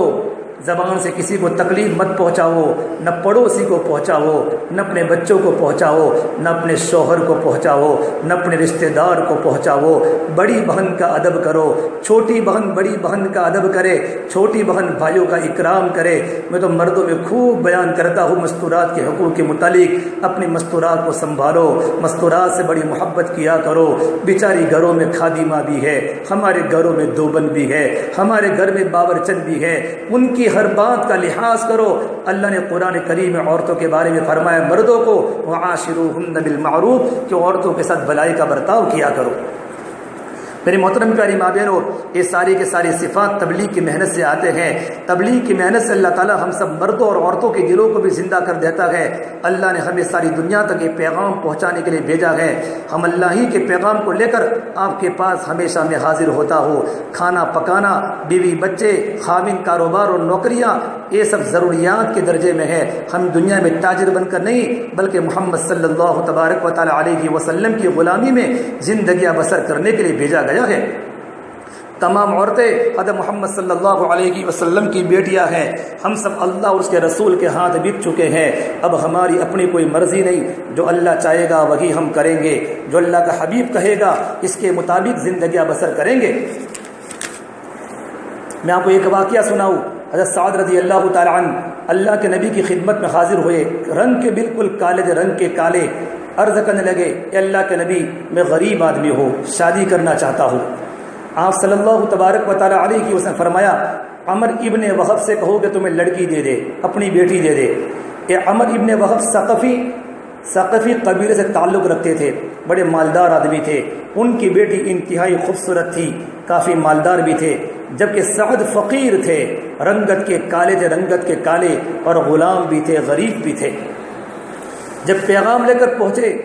زبان سے کسی کو تکلیف مت پہنچاؤ، نہ پڑوسی کو پہنچاؤ، نہ اپنے بچوں کو پہنچاؤ، نہ اپنے شوہر کو پہنچاؤ، نہ اپنے رشتہ دار کو پہنچاؤ۔ بڑی بہن کا ادب کرو، چھوٹی بہن بڑی بہن کا ادب کرے، چھوٹی بہن بھائیوں کا اکرام کرے۔ میں تو مردوں میں خوب بیان کرتا ہوں مستورات کے حقوق کے متعلق، اپنی مستورات کو سنبھالو، مستورات سے بڑی محبت کیا کرو۔ بیچاری گھروں میں خادمہ بھی ہے، ہمارے گھروں میں دوبن بھی ہے، ہمارے گھر میں باورچن بھی ہے، ان کی ہر بات کا لحاظ کرو۔ اللہ نے قرآن کریم میں عورتوں کے بارے میں فرمایا مردوں کو وعاشروہن بالمعروف، کہ عورتوں کے ساتھ بھلائی کا برتاؤ کیا کرو۔ میرے محترم پیاری ماں بہنوں، یہ ساری کے ساری صفات تبلیغ کی محنت سے آتے ہیں۔ تبلیغ کی محنت سے اللہ تعالی ہم سب مردوں اور عورتوں کے دلوں کو بھی زندہ کر دیتا ہے۔ اللہ نے ہمیں ساری دنیا تک یہ پیغام پہنچانے کے لیے بھیجا ہے۔ ہم اللہ ہی کے پیغام کو لے کر آپ کے پاس ہمیشہ میں حاضر ہوتا ہوں۔ کھانا پکانا، بیوی بچے، خاوند، کاروبار اور نوکریاں، یہ سب ضروریات کے درجے میں ہے۔ ہم دنیا میں تاجر بن کر نہیں، بلکہ محمد صلی اللہ تبارک و تعالی علیہ وسلم کی غلامی میں زندگیاں بسر کرنے کے لیے بھیجا گیا ہے۔ تمام عورتیں حضرت محمد صلی اللہ علیہ وسلم کی بیٹیاں ہیں۔ ہم سب اللہ اور اس کے رسول کے ہاتھ بک چکے ہیں۔ اب ہماری اپنی کوئی مرضی نہیں، جو اللہ چاہے گا وہی ہم کریں گے، جو اللہ کا حبیب کہے گا اس کے مطابق زندگیاں بسر کریں گے۔ میں آپ کو ایک واقعہ سناؤں۔ حضرت سعد رضی اللہ تعالیٰ عنہ اللہ کے نبی کی خدمت میں حاضر ہوئے، رنگ کے بالکل کالے رنگ کے کالے، عرض کرنے لگے اے اللہ کے نبی، میں غریب آدمی ہوں، شادی کرنا چاہتا ہوں۔ آپ صلی اللہ تبارک و تعالیٰ علیہ کی وسلم فرمایا عمر ابن وہب سے کہو کہ تمہیں لڑکی دے دے، اپنی بیٹی دے دے۔ یہ عمر ابن وہب ثقفی قبیلے سے تعلق رکھتے تھے، بڑے مالدار آدمی تھے۔ ان کی بیٹی انتہائی خوبصورت تھی، کافی مالدار بھی تھے، جبکہ سعد فقیر تھے، رنگت کے کالے تھے، رنگت کے کالے، اور غلام بھی تھے، غریب بھی تھے۔ جب پیغام لے کر پہنچے،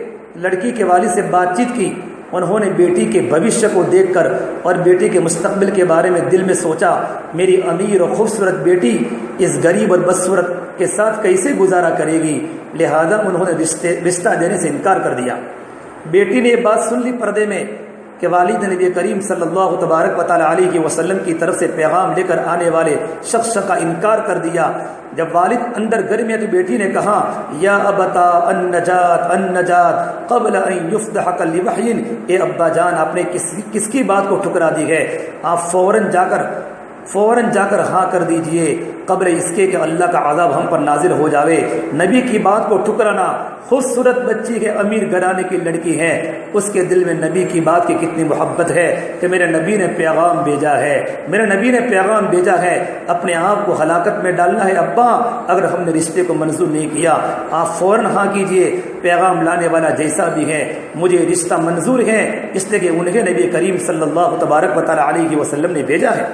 لڑکی کے والد سے بات چیت کی، انہوں نے بیٹی کے بھوشیہ کو دیکھ کر اور بیٹی کے مستقبل کے بارے میں دل میں سوچا، میری امیر اور خوبصورت بیٹی اس غریب اور بدصورت کے ساتھ کیسے گزارا کرے گی، لہذا انہوں نے رشتہ دینے سے انکار کر دیا۔ بیٹی نے یہ بات سن لی پردے میں کہ والد نبی کریم صلی اللہ تبارک و تعالیٰ علیہ وسلم کی طرف سے پیغام لے کر آنے والے شخص کا انکار کر دیا۔ جب والد اندر گھر میں تو بیٹی نے کہا یا ابتا النجات قبل ان یفتحک لوحی، اے ابا جان، آپ نے کس کی بات کو ٹھکرا دی ہے؟ آپ فوراً جا کر ہاں کر دیجئے قبل اس کے کہ اللہ کا عذاب ہم پر نازل ہو جاوے۔ نبی کی بات کو ٹھکرانا، خوبصورت بچی ہے، امیر گھرانے کی لڑکی ہے، اس کے دل میں نبی کی بات کی کتنی محبت ہے کہ میرے نبی نے پیغام بھیجا ہے، میرے نبی نے پیغام بھیجا ہے، اپنے آپ کو ہلاکت میں ڈالنا ہے ابا اگر ہم نے رشتے کو منظور نہیں کیا۔ آپ فوراً ہاں کیجئے، پیغام لانے والا جیسا بھی ہے مجھے رشتہ منظور ہے، اس لیے کہ انہیں نبی کریم صلی اللہ تبارک و تعالیٰ علیہ وسلم نے بھیجا ہے۔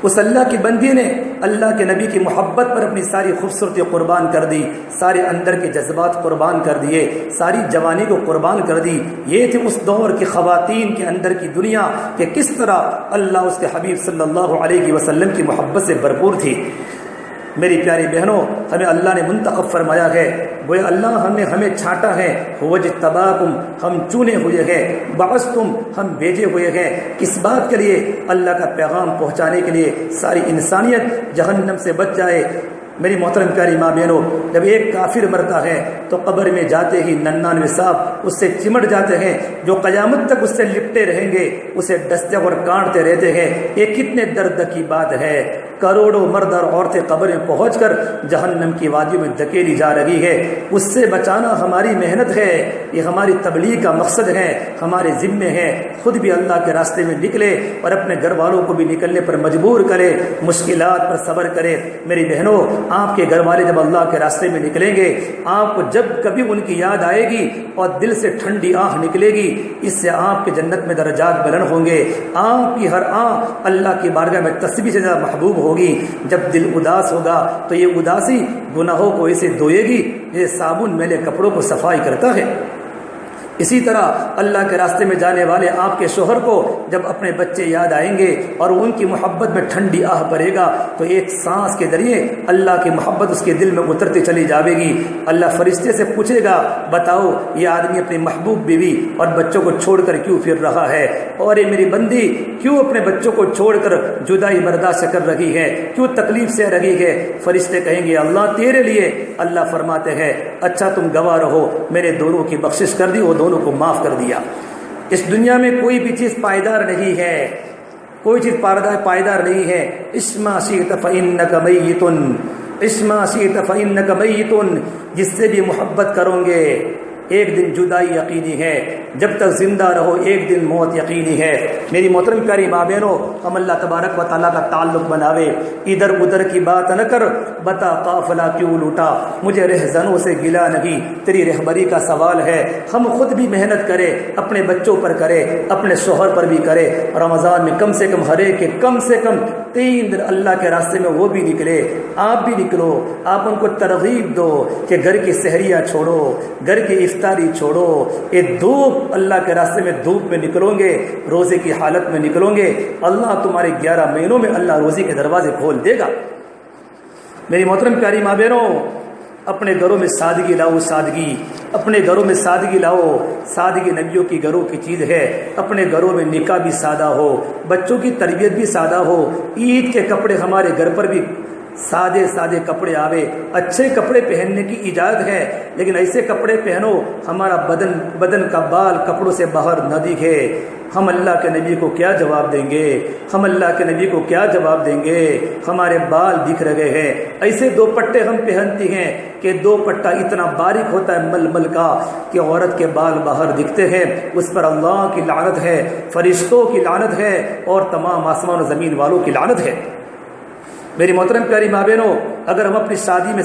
اس اللہ کی بندی نے اللہ کے نبی کی محبت پر اپنی ساری خوبصورتی قربان کر دی، سارے اندر کے جذبات قربان کر دیے، ساری جوانی کو قربان کر دی۔ یہ تھی اس دور کی خواتین کے اندر کی دنیا کہ کس طرح اللہ اس کے حبیب صلی اللہ علیہ وسلم کی محبت سے بھرپور تھی۔ میری پیاری بہنوں، ہمیں اللہ نے منتخب فرمایا ہے، گویا اللہ ہمیں چھانٹا ہے، وجتباکم، ہم چنے ہوئے ہیں، بعثتم، ہم بھیجے ہوئے ہیں، کس بات کے لیے؟ اللہ کا پیغام پہنچانے کے لیے، ساری انسانیت جہنم سے بچ جائے۔ میری محترم پیاری ماں بہنوں، جب ایک کافر مرتا ہے تو قبر میں جاتے ہی 99 سانپ اس سے چمٹ جاتے ہیں، جو قیامت تک اس سے لپٹے رہیں گے، اسے ڈستے اور کاٹتے رہتے ہیں۔ یہ کتنے درد کی بات ہے، کروڑوں مرد اور عورتیں قبر میں پہنچ کر جہنم کی وادیوں میں دھکیلی جا رہی ہے۔ اس سے بچانا ہماری محنت ہے، یہ ہماری تبلیغ کا مقصد ہے، ہمارے ذمے ہے۔ خود بھی اللہ کے راستے میں نکلے اور اپنے گھر والوں کو بھی نکلنے پر مجبور کرے، مشکلات پر صبر کرے۔ میری بہنوں، آپ کے گھر والے جب اللہ کے راستے میں نکلیں گے، آپ کو جب کبھی ان کی یاد آئے گی اور دل سے ٹھنڈی آہ نکلے گی، اس سے آپ کے جنت میں درجات بلند ہوں گے۔ آپ کی ہر آہ اللہ کی بارگاہ میں تسبیح سے زیادہ محبوب ہوگی۔ جب دل اداس ہوگا تو یہ اداسی گناہوں کو ایسے دھوئے گی جیسے صابن میلے کپڑوں کو صفائی کرتا ہے۔ اسی طرح اللہ کے راستے میں جانے والے آپ کے شوہر کو جب اپنے بچے یاد آئیں گے اور ان کی محبت میں ٹھنڈی آہ پڑے گا تو ایک سانس کے ذریعے اللہ کی محبت اس کے دل میں اترتی چلی جائے گی۔ اللہ فرشتے سے پوچھے گا بتاؤ یہ آدمی اپنی محبوب بیوی اور بچوں کو چھوڑ کر کیوں پھر رہا ہے، اور یہ میری بندی کیوں اپنے بچوں کو چھوڑ کر جدائی برداشت کر رہی ہے، کیوں تکلیف سے رہی ہے۔ فرشتے کہیں گے اللہ تیرے لیے۔ اللہ فرماتے ہیں اچھا تم گواہ رہو، میں نے دونوں کی بخشش کر دی، وہ دونوں کو معاف کر دیا۔ اس دنیا میں کوئی بھی چیز پائیدار نہیں ہے، کوئی چیز پائیدار نہیں ہے۔ اسما شئت فإنک میت، اسما شئت فإنک میت، جس سے بھی محبت کرو گے ایک دن جدائی یقینی ہے، جب تک زندہ رہو ایک دن موت یقینی ہے۔ میری محترم پیاری ماں بہنوں، ہم اللہ تبارک و تعالیٰ کا تعلق بناوے، ادھر ادھر کی بات نہ کر، بتا قافلہ کیوں لوٹا، مجھے رہزنوں سے گلا نہیں، تیری رہبری کا سوال ہے۔ ہم خود بھی محنت کرے، اپنے بچوں پر کرے، اپنے شوہر پر بھی کرے۔ رمضان میں کم سے کم ہر ایک کے کم سے کم 3 دن اللہ کے راستے میں وہ بھی نکلے، آپ بھی نکلو، آپ ان کو ترغیب دو کہ گھر کی سحریاں چھوڑو، گھر کی افطاری چھوڑو، یہ دھوپ اللہ کے راستے میں دھوپ میں نکلو گے، روزے کی حالت میں نکلو گے، اللہ تمہارے 11 مہینوں میں اللہ روزی کے دروازے کھول دے گا۔ میری محترم پیاری ماں بہنوں، اپنے گھروں میں سادگی لاؤ، سادگی اپنے گھروں میں سادگی لاؤ۔ سادگی نبیوں کی گھروں کی چیز ہے۔ اپنے گھروں میں نکاح بھی سادہ ہو، بچوں کی تربیت بھی سادہ ہو، عید کے کپڑے ہمارے گھر پر بھی سادے سادے کپڑے آوے۔ اچھے کپڑے پہننے کی اجازت ہے، لیکن ایسے کپڑے پہنو ہمارا بدن کا بال کپڑوں سے باہر نہ دکھے۔ ہم اللہ کے نبی کو کیا جواب دیں گے؟ ہم اللہ کے نبی کو کیا جواب دیں گے؟ ہمارے بال دکھ رہے ہیں، ایسے دوپٹے ہم پہنتی ہیں کہ دوپٹہ اتنا باریک ہوتا ہے مل کا کہ عورت کے بال باہر دکھتے ہیں۔ اس پر اللہ کی لعنت ہے، فرشتوں کی لعنت ہے، اور تمام آسمان و زمین والوں کی لعنت ہے۔ میری محترم پیاری ماں بہنوں، اگر ہم اپنی شادی میں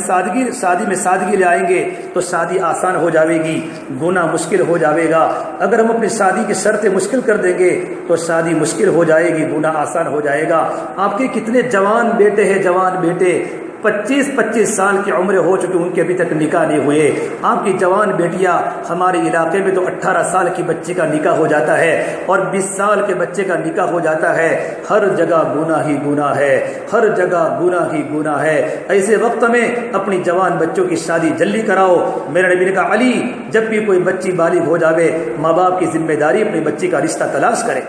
سادگی لے آئیں گے تو شادی آسان ہو جاوے گی، گناہ مشکل ہو جاوے گا۔ اگر ہم اپنی شادی کی شرطیں مشکل کر دیں گے تو شادی مشکل ہو جائے گی، گناہ آسان ہو جائے گا۔ آپ کے کتنے جوان بیٹے ہیں، جوان بیٹے 25 سال کی عمر ہو چکی، ان کے ابھی تک نکاح نہیں ہوئے۔ آپ کی جوان بیٹیاں ہمارے علاقے میں تو 18 سال کی بچی کا نکاح ہو جاتا ہے اور 20 سال کے بچے کا نکاح ہو جاتا ہے۔ ہر جگہ گناہ ہی گناہ ہے، ہر جگہ گناہ ہی گناہ ہے۔ ایسے وقت میں اپنی جوان بچوں کی شادی جلدی کراؤ۔ میرے نبی نے کہا علی جب بھی کوئی بچی بالغ ہو جاوے، ماں باپ کی ذمہ داری اپنی بچی کا رشتہ تلاش کرے،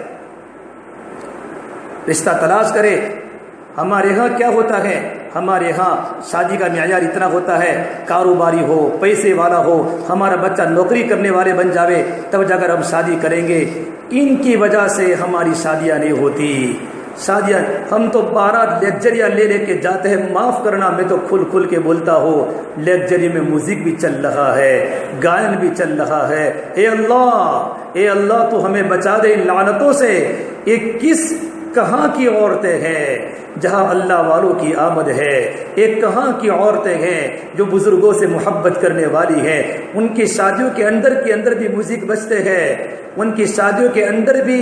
رشتہ تلاش کرے۔ ہمارے ہاں کیا ہوتا ہے؟ ہمارے ہاں شادی کا معیار اتنا ہوتا ہے کاروباری ہو، پیسے والا ہو، ہمارا بچہ نوکری کرنے والے بن جاوے تب جا کر ہم شادی کریں گے۔ ان کی وجہ سے ہماری شادیاں نہیں ہوتی۔ شادیاں ہم تو 12 لیکچریاں لے کے جاتے ہیں، معاف کرنا میں تو کھل کے بولتا ہوں، لیکچری میں میوزک بھی چل رہا ہے، گائن بھی چل رہا ہے۔ اے اللہ تو ہمیں بچا دے ان لعنتوں سے۔ یہ کہاں کی عورتیں ہیں جہاں اللہ والوں کی آمد ہے؟ ایک کہاں کی عورتیں ہیں جو بزرگوں سے محبت کرنے والی ہیں؟ ان کی شادیوں کے اندر بھی میوزک بجتے ہیں، ان کی شادیوں کے اندر بھی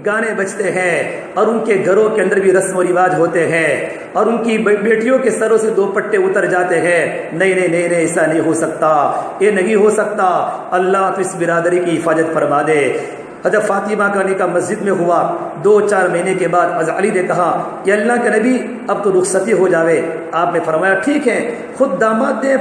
گانے بجتے ہیں، اور ان کے گھروں کے اندر بھی رسم و رواج ہوتے ہیں، اور ان کی بیٹیوں کے سروں سے دوپٹے اتر جاتے ہیں۔ نہیں، ایسا نہیں ہو سکتا، یہ نہیں ہو سکتا۔ اللہ تو اس برادری کی حفاظت فرما دے۔ حضرت فاطمہ کا نکاح مسجد میں ہوا، 2-4 مہینے کے بعد حضرت علی نے کہا کہ اللہ کے نبی اب تو رخصتی ہو جاوے۔ آپ نے فرمایا ٹھیک ہے، خود داماد نے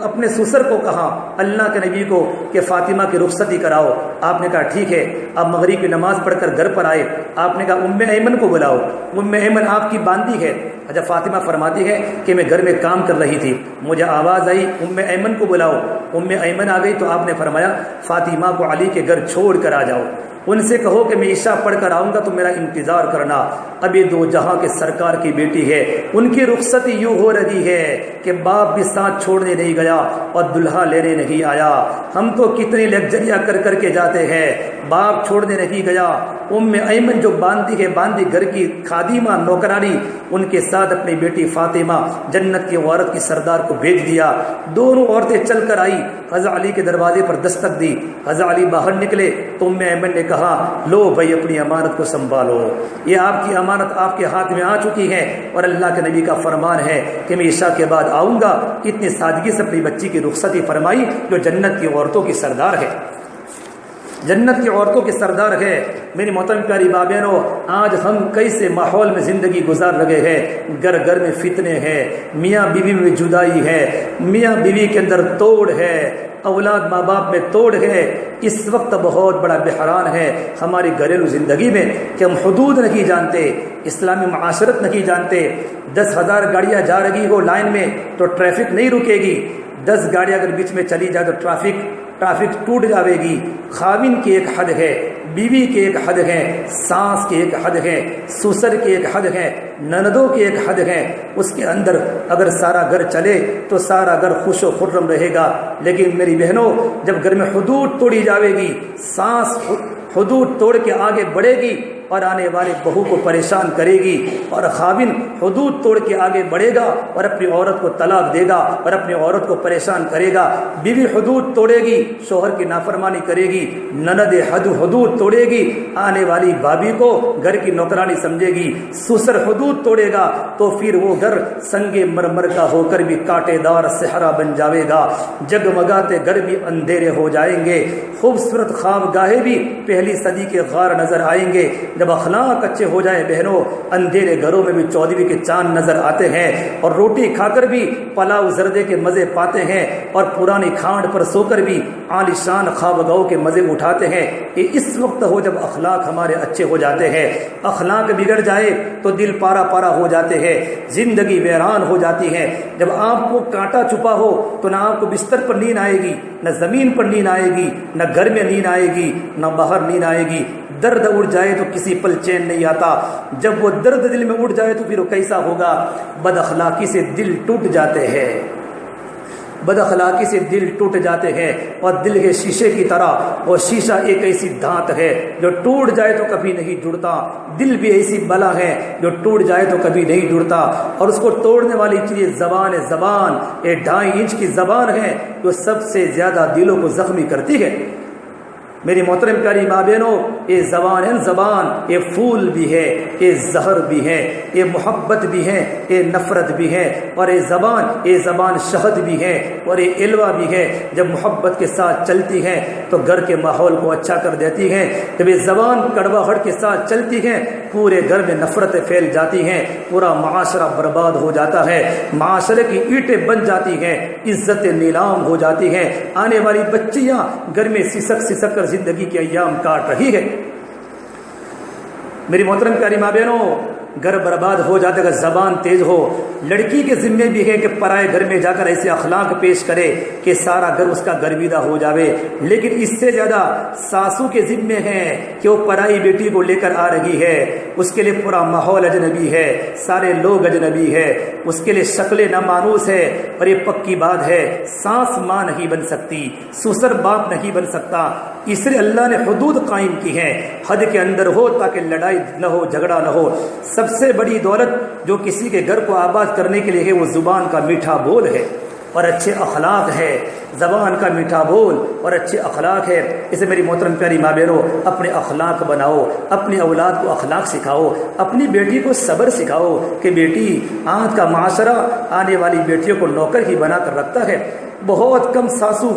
اپنے سسر کو کہا اللہ کے نبی کو کہ فاطمہ کی رخصتی کراؤ۔ آپ نے کہا ٹھیک ہے۔ اب مغرب کی نماز پڑھ کر گھر پر آئے، آپ نے کہا ایمن کو بلاؤ، ایمن آپ کی باندی ہے۔ حضرت فاطمہ فرماتی ہے کہ میں گھر میں کام کر رہی تھی، مجھے آواز آئی ایمن کو بلاؤ۔ ایمن آ گئی تو آپ نے فرمایا فاطمہ کو علی کے گھر چھوڑ کر آ جاؤ، ان سے کہو کہ میں عشاء پڑھ کر آؤں گا تو میرا انتظار کرنا۔ اب یہ 2 جہاں کے سرکار کی بیٹی ہے، ان کی رخصتی یوں ہو رہی ہے کہ باپ بھی ساتھ چھوڑنے نہیں گیا اور دلہا لینے نہیں آیا۔ ہم تو کتنی لگژریاں کر کے جاتے ہیں، باپ چھوڑنے نہیں گیا۔ ایمن جو باندھی گھر کی خادمہ نوکرانی، ان کے ساتھ اپنی بیٹی فاطمہ جنت کی عورت کی سردار کو بھیج دیا۔ دونوں عورتیں چل کر آئی، حضرت علی کے دروازے پر دستک دی۔ حضرت علی باہر نکلے تو ایمن نے کہا لو بھائی اپنی امانت کو سنبھالو، یہ آپ کی امانت آپ کے ہاتھ میں آ چکی ہے، اور اللہ کے نبی کا فرمان ہے کہ میں عشاء کے بعد آؤں گا۔ اتنی سادگی سے اپنی بچی کی رخصتی فرمائی جو جنت کی عورتوں کی سردار ہے۔ جنت کی عورتوں کے سردار ہے۔ میری محترم پیاری ماں بہنوں، آج ہم کیسے ماحول میں زندگی گزار لگے ہیں، گھر گھر میں فتنے ہیں، میاں بیوی میں جدائی ہے، میاں بیوی کے اندر توڑ ہے، اولاد ماں باپ میں توڑ ہے۔ اس وقت بہت بڑا بحران ہے ہماری گھریلو زندگی میں کہ ہم حدود نہیں جانتے، اسلامی معاشرت نہیں جانتے۔ 10,000 گاڑیاں جا رہی ہو لائن میں تو ٹریفک نہیں رکے گی، 10 گاڑیاں اگر بیچ میں چلی جائے تو ٹریفک ٹوٹ جاوے گی۔ خاوند کی ایک حد ہے، بیوی کی ایک حد ہے، ساس کی ایک حد ہے، سسر کی ایک حد ہے، نندوں کی ایک حد ہے۔ اس کے اندر اگر سارا گھر چلے تو سارا گھر خوش و خرم رہے گا۔ لیکن میری بہنوں، جب گھر میں حدود توڑی جاوے گی، ساس حدود توڑ کے آگے بڑھے گی اور آنے والے بہو کو پریشان کرے گی، اور خاوند حدود توڑ کے آگے بڑھے گا اور اپنی عورت کو طلاق دے گا اور اپنی عورت کو پریشان کرے گا۔ بیوی حدود توڑے گی، شوہر کی نافرمانی کرے گی، نند حدود توڑے گی، آنے والی بھابھی کو گھر کی نوکرانی سمجھے گی، سسر حدود توڑے گا تو پھر وہ گھر سنگ مرمر کا ہو کر بھی کانٹے دار صحرا بن جاوے گا، جگمگاتے گھر بھی اندھیرے ہو جائیں گے، خوبصورت خوابگاہیں بھی پہلی صدی کے غار نظر آئیں گے۔ جب اخلاق اچھے ہو جائے بہنوں، اندھیرے گھروں میں بھی 14ویں کے چاند نظر آتے ہیں، اور روٹی کھا کر بھی پلاؤ زردے کے مزے پاتے ہیں، اور پرانی کھانڈ پر سو کر بھی عالیشان خوابگاہوں کے مزے اٹھاتے ہیں۔ یہ اس وقت ہو جب اخلاق ہمارے اچھے ہو جاتے ہیں۔ اخلاق بگڑ جائے تو دل پارا پارا ہو جاتے ہیں، زندگی ویران ہو جاتی ہے۔ جب آپ کو کانٹا چھپا ہو تو نہ آپ کو بستر پر نیند آئے گی، نہ زمین پر نیند آئے گی، نہ گھر میں نیند آئے گی، نہ باہر نیند آئے گی۔ درد اٹھ جائے تو کسی پل چین نہیں آتا، جب وہ درد دل میں اٹھ جائے تو پھر وہ کیسا ہوگا؟ بد اخلاقی سے دل ٹوٹ جاتے ہیں، بد اخلاقی سے دل ٹوٹ جاتے ہیں، اور دل کے شیشے کی طرح وہ شیشہ ایک ایسی دھات ہے جو ٹوٹ جائے تو کبھی نہیں جڑتا۔ دل بھی ایسی بلا ہے جو ٹوٹ جائے تو کبھی نہیں جڑتا، اور اس کو توڑنے والی چیز زبان ہے۔ زبان یہ 2.5 انچ کی زبان ہے جو سب سے زیادہ دلوں کو زخمی کرتی ہے۔ میری محترم پیاری ماں بہنوں، یہ زبان یہ پھول بھی ہے، یہ زہر بھی ہے، یہ محبت بھی ہے، یہ نفرت بھی ہے، اور یہ زبان شہد بھی ہے اور یہ علوہ بھی ہے۔ جب محبت کے ساتھ چلتی ہے تو گھر کے ماحول کو اچھا کر دیتی ہے، جب یہ زبان کڑواہٹ کے ساتھ چلتی ہے پورے گھر میں نفرتیں پھیل جاتی ہیں، پورا معاشرہ برباد ہو جاتا ہے، معاشرے کی اینٹیں بن جاتی ہیں، عزتیں نیلام ہو جاتی ہیں، آنے والی بچیاں گھر میں سسک کر زندگی کے ایام کاٹ رہی ہے۔ میری محترم پیاری ماں بہنوں، گھر برباد ہو جاتا ہے اگر زبان تیز ہو۔ لڑکی کے ذمے بھی ہے کہ پرائے گھر میں جا کر ایسے اخلاق پیش کرے کہ سارا گھر اس کا گرویدہ ہو جاوے، لیکن اس سے زیادہ ساسو کے ذمے ہے کہ وہ پرائی بیٹی کو لے کر آ رہی ہے، اس کے لیے پورا ماحول اجنبی ہے، سارے لوگ اجنبی ہے، اس کے لیے شکل نامانوس ہے، اور یہ پکی بات ہے ساس ماں نہیں بن سکتی، سسر باپ نہیں بن سکتا۔ اس لیے اللہ نے حدود قائم کی ہیں، حد کے اندر ہو تاکہ لڑائی نہ ہو، جھگڑا نہ ہو۔ سب سے بڑی دولت جو کسی کے گھر کو آباد کرنے کے لیے ہے وہ زبان کا میٹھا بول ہے اور اچھے اخلاق ہے۔ زبان کا میٹھا بول اور اچھے اخلاق ہے۔ اسے میری محترم پیاری ماں بہنوں، اپنے اخلاق بناؤ، اپنی اولاد کو اخلاق سکھاؤ، اپنی بیٹی کو صبر سکھاؤ کہ بیٹی، آج کا معاشرہ آنے والی بیٹیوں کو نوکر ہی بنا کر رکھتا ہے۔ بہت کم ساسو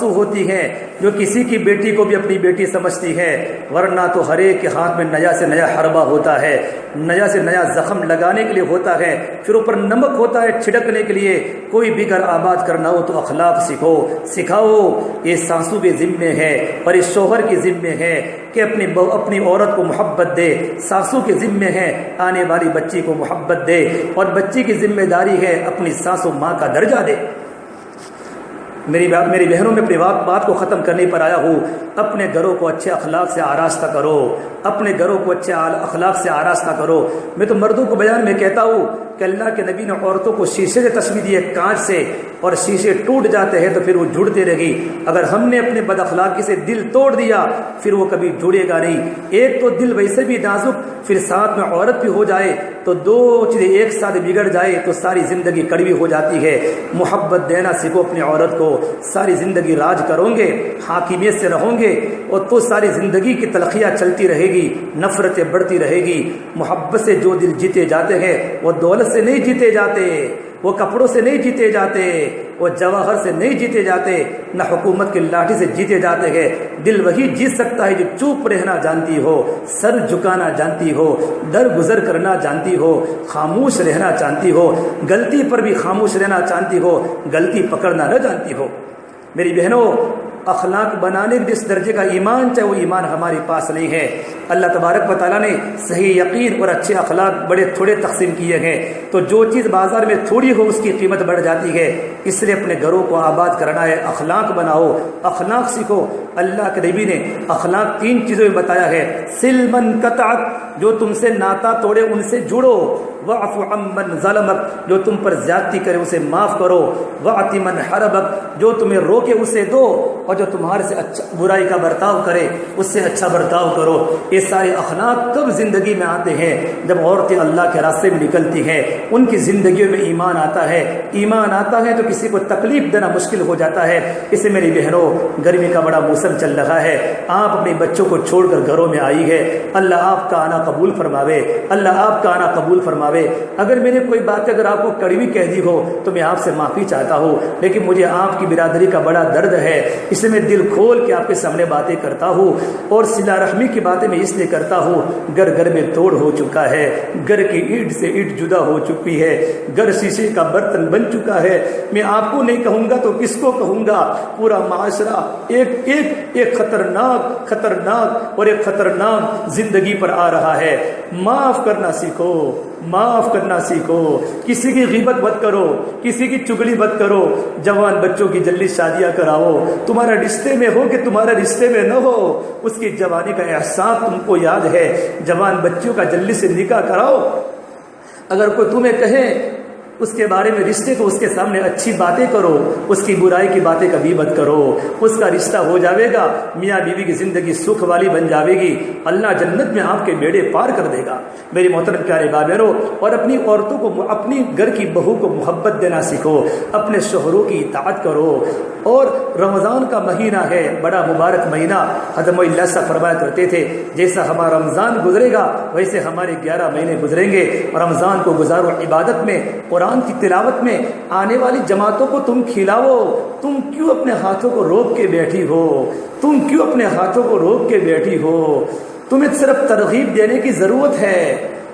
ہوتی ہیں جو کسی کی بیٹی کو بھی اپنی بیٹی سمجھتی ہے، ورنہ تو ہر ایک کے ہاتھ میں نیا سے نیا حربہ ہوتا ہے، نیا سے نیا زخم لگانے کے لیے ہوتا ہے، پھر اوپر نمک ہوتا ہے چھڑکنے کے لیے۔ کوئی بھی گھر آباد کرنا ہو تو اخلاق سکھاؤ۔ یہ ساسو کے ذمے ہے اور اس شوہر کے ذمے ہے کہ اپنی عورت کو محبت دے، ساسو کے ذمے ہے آنے والی بچی کو محبت دے، اور بچی کی ذمہ داری ہے اپنی ساسو ماں کا درجہ دے۔ میری بہنوں، میں اپنی بات کو ختم کرنے پر آیا ہوں۔ اپنے گھروں کو اچھے اخلاق سے آراستہ کرو، اپنے گھروں کو اچھے اخلاق سے آراستہ کرو۔ میں تو مردوں کو بیان میں کہتا ہوں کہ اللہ کے نبی نے عورتوں کو شیشے سے تشبیہ دی ہے، کانچ سے، اور شیشے ٹوٹ جاتے ہیں تو پھر وہ جڑتے رہے گی۔ اگر ہم نے اپنے بد اخلاقی سے دل توڑ دیا پھر وہ کبھی جڑے گا نہیں۔ ایک تو دل ویسے بھی نازک، پھر ساتھ میں عورت بھی ہو جائے تو دو چیزیں ایک ساتھ بگڑ جائے تو ساری زندگی کڑوی ہو جاتی ہے۔ محبت دینا سیکھو اپنی عورت کو، ساری زندگی راج کرو گے، حاکمیت سے رہو گے، اور تو ساری زندگی کی تلخیاں چلتی رہے گی، نفرتیں بڑھتی رہے گی۔ محبت سے جو دل جیتے جاتے ہیں وہ دولت سے نہیں جیتے جاتے، وہ کپڑوں سے نہیں جیتے جاتے، وہ جواہر سے نہیں جیتے جاتے، نہ حکومت کی لاٹھی سے جیتے جاتے ہیں۔ دل وہی جیت سکتا ہے جو چوپ رہنا جانتی ہو، سر جھکانا جانتی ہو، درگزر کرنا جانتی ہو، خاموش رہنا جانتی ہو، غلطی پر بھی خاموش رہنا جانتی ہو، غلطی پکڑنا نہ جانتی ہو۔ میری بہنوں، اخلاق بنانے کے جس درجے کا ایمان چاہے وہ ایمان ہمارے پاس نہیں ہے۔ اللہ تبارک و تعالیٰ نے صحیح یقین اور اچھے اخلاق بڑے تھوڑے تقسیم کیے ہیں، تو جو چیز بازار میں تھوڑی ہو اس کی قیمت بڑھ جاتی ہے۔ اس لیے اپنے گھروں کو آباد کرنا ہے، اخلاق بناؤ، اخلاق سیکھو۔ اللہ کے نبی نے اخلاق 3 چیزوں میں بتایا ہے۔ سل من قطعک، جو تم سے ناتا توڑے ان سے جڑو، واعف عمن ظلمک، جو تم پر زیادتی کرے اسے معاف کرو، واعط من حربک، جو تمہیں روکے اسے دو، اور جو تمہارے سے اچھا برائی کا برتاؤ کرے اس سے اچھا برتاؤ کرو۔ یہ سارے اخلاق کب زندگی میں آتے ہیں؟ جب عورتیں اللہ کے راستے میں نکلتی ہیں، ان کی زندگیوں میں ایمان آتا ہے۔ ایمان آتا ہے تو کسی کو تکلیف دینا مشکل ہو جاتا ہے۔ اسے میری بہنوں، گرمی کا بڑا موسم چل رہا ہے، آپ اپنے بچوں کو چھوڑ کر گھروں میں آئی ہے۔ اللہ آپ کا آنا قبول فرماوے، اللہ آپ کا آنا قبول فرماوے۔ اگر میں نے کوئی بات اگر آپ کو کڑوی کہہ دی ہو تو میں آپ سے معافی چاہتا ہوں، لیکن مجھے آپ کی برادری کا بڑا درد ہے، اس لیے میں دل کھول کے آپ کے سامنے باتیں کرتا ہوں۔ اور صلہ رحمی کی باتیں میں اس لیے کرتا ہوں، گھر گھر میں توڑ ہو چکا ہے، گھر کی اینٹ سے اینٹ جدا ہو چکی ہے، گھر شیشے کا برتن بن چکا ہے۔ میں آپ کو نہیں کہوں گا تو کس کو کہوں گا؟ پورا معاشرہ ایک خطرناک اور ایک خطرناک زندگی پر آ رہا ہے۔ معاف کرنا سیکھو، معاف کرنا سیکھو، کسی کی غیبت مت کرو، کسی کی چگلی مت کرو، جوان بچوں کی جلدی شادیاں کراؤ، تمہارا رشتے میں ہو کہ تمہارا رشتے میں نہ ہو، اس کی جوانی کا احساس تم کو یاد ہے، جوان بچوں کا جلدی سے نکاح کراؤ۔ اگر کوئی تمہیں کہے اس کے بارے میں رشتے کو اس کے سامنے اچھی باتیں کرو، اس کی برائی کی باتیں کبھی مت کرو، اس کا رشتہ ہو جاوے گا، میاں بیوی کی زندگی سکھ والی بن جاوے گی، اللہ جنت میں آپ کے بیڑے پار کر دے گا۔ میری محترم پیارے بابیرو، اور اپنی عورتوں کو، اپنی گھر کی بہو کو محبت دینا سیکھو، اپنے شوہروں کی اطاعت کرو۔ اور رمضان کا مہینہ ہے، بڑا مبارک مہینہ، حضرت اللہ سے فرمایا کرتے تھے جیسا ہمارا رمضان گزرے گا ویسے ہمارے 11 مہینے گزریں گے۔ رمضان کو گزارو عبادت میں، قرآن کی تلاوت میں، آنے والی جماعتوں کو تم کھلاؤ۔ تم کیوں اپنے ہاتھوں کو روک کے بیٹھی ہو؟ تم کیوں اپنے ہاتھوں کو روک کے بیٹھی ہو؟ تمہیں صرف ترغیب دینے کی ضرورت ہے۔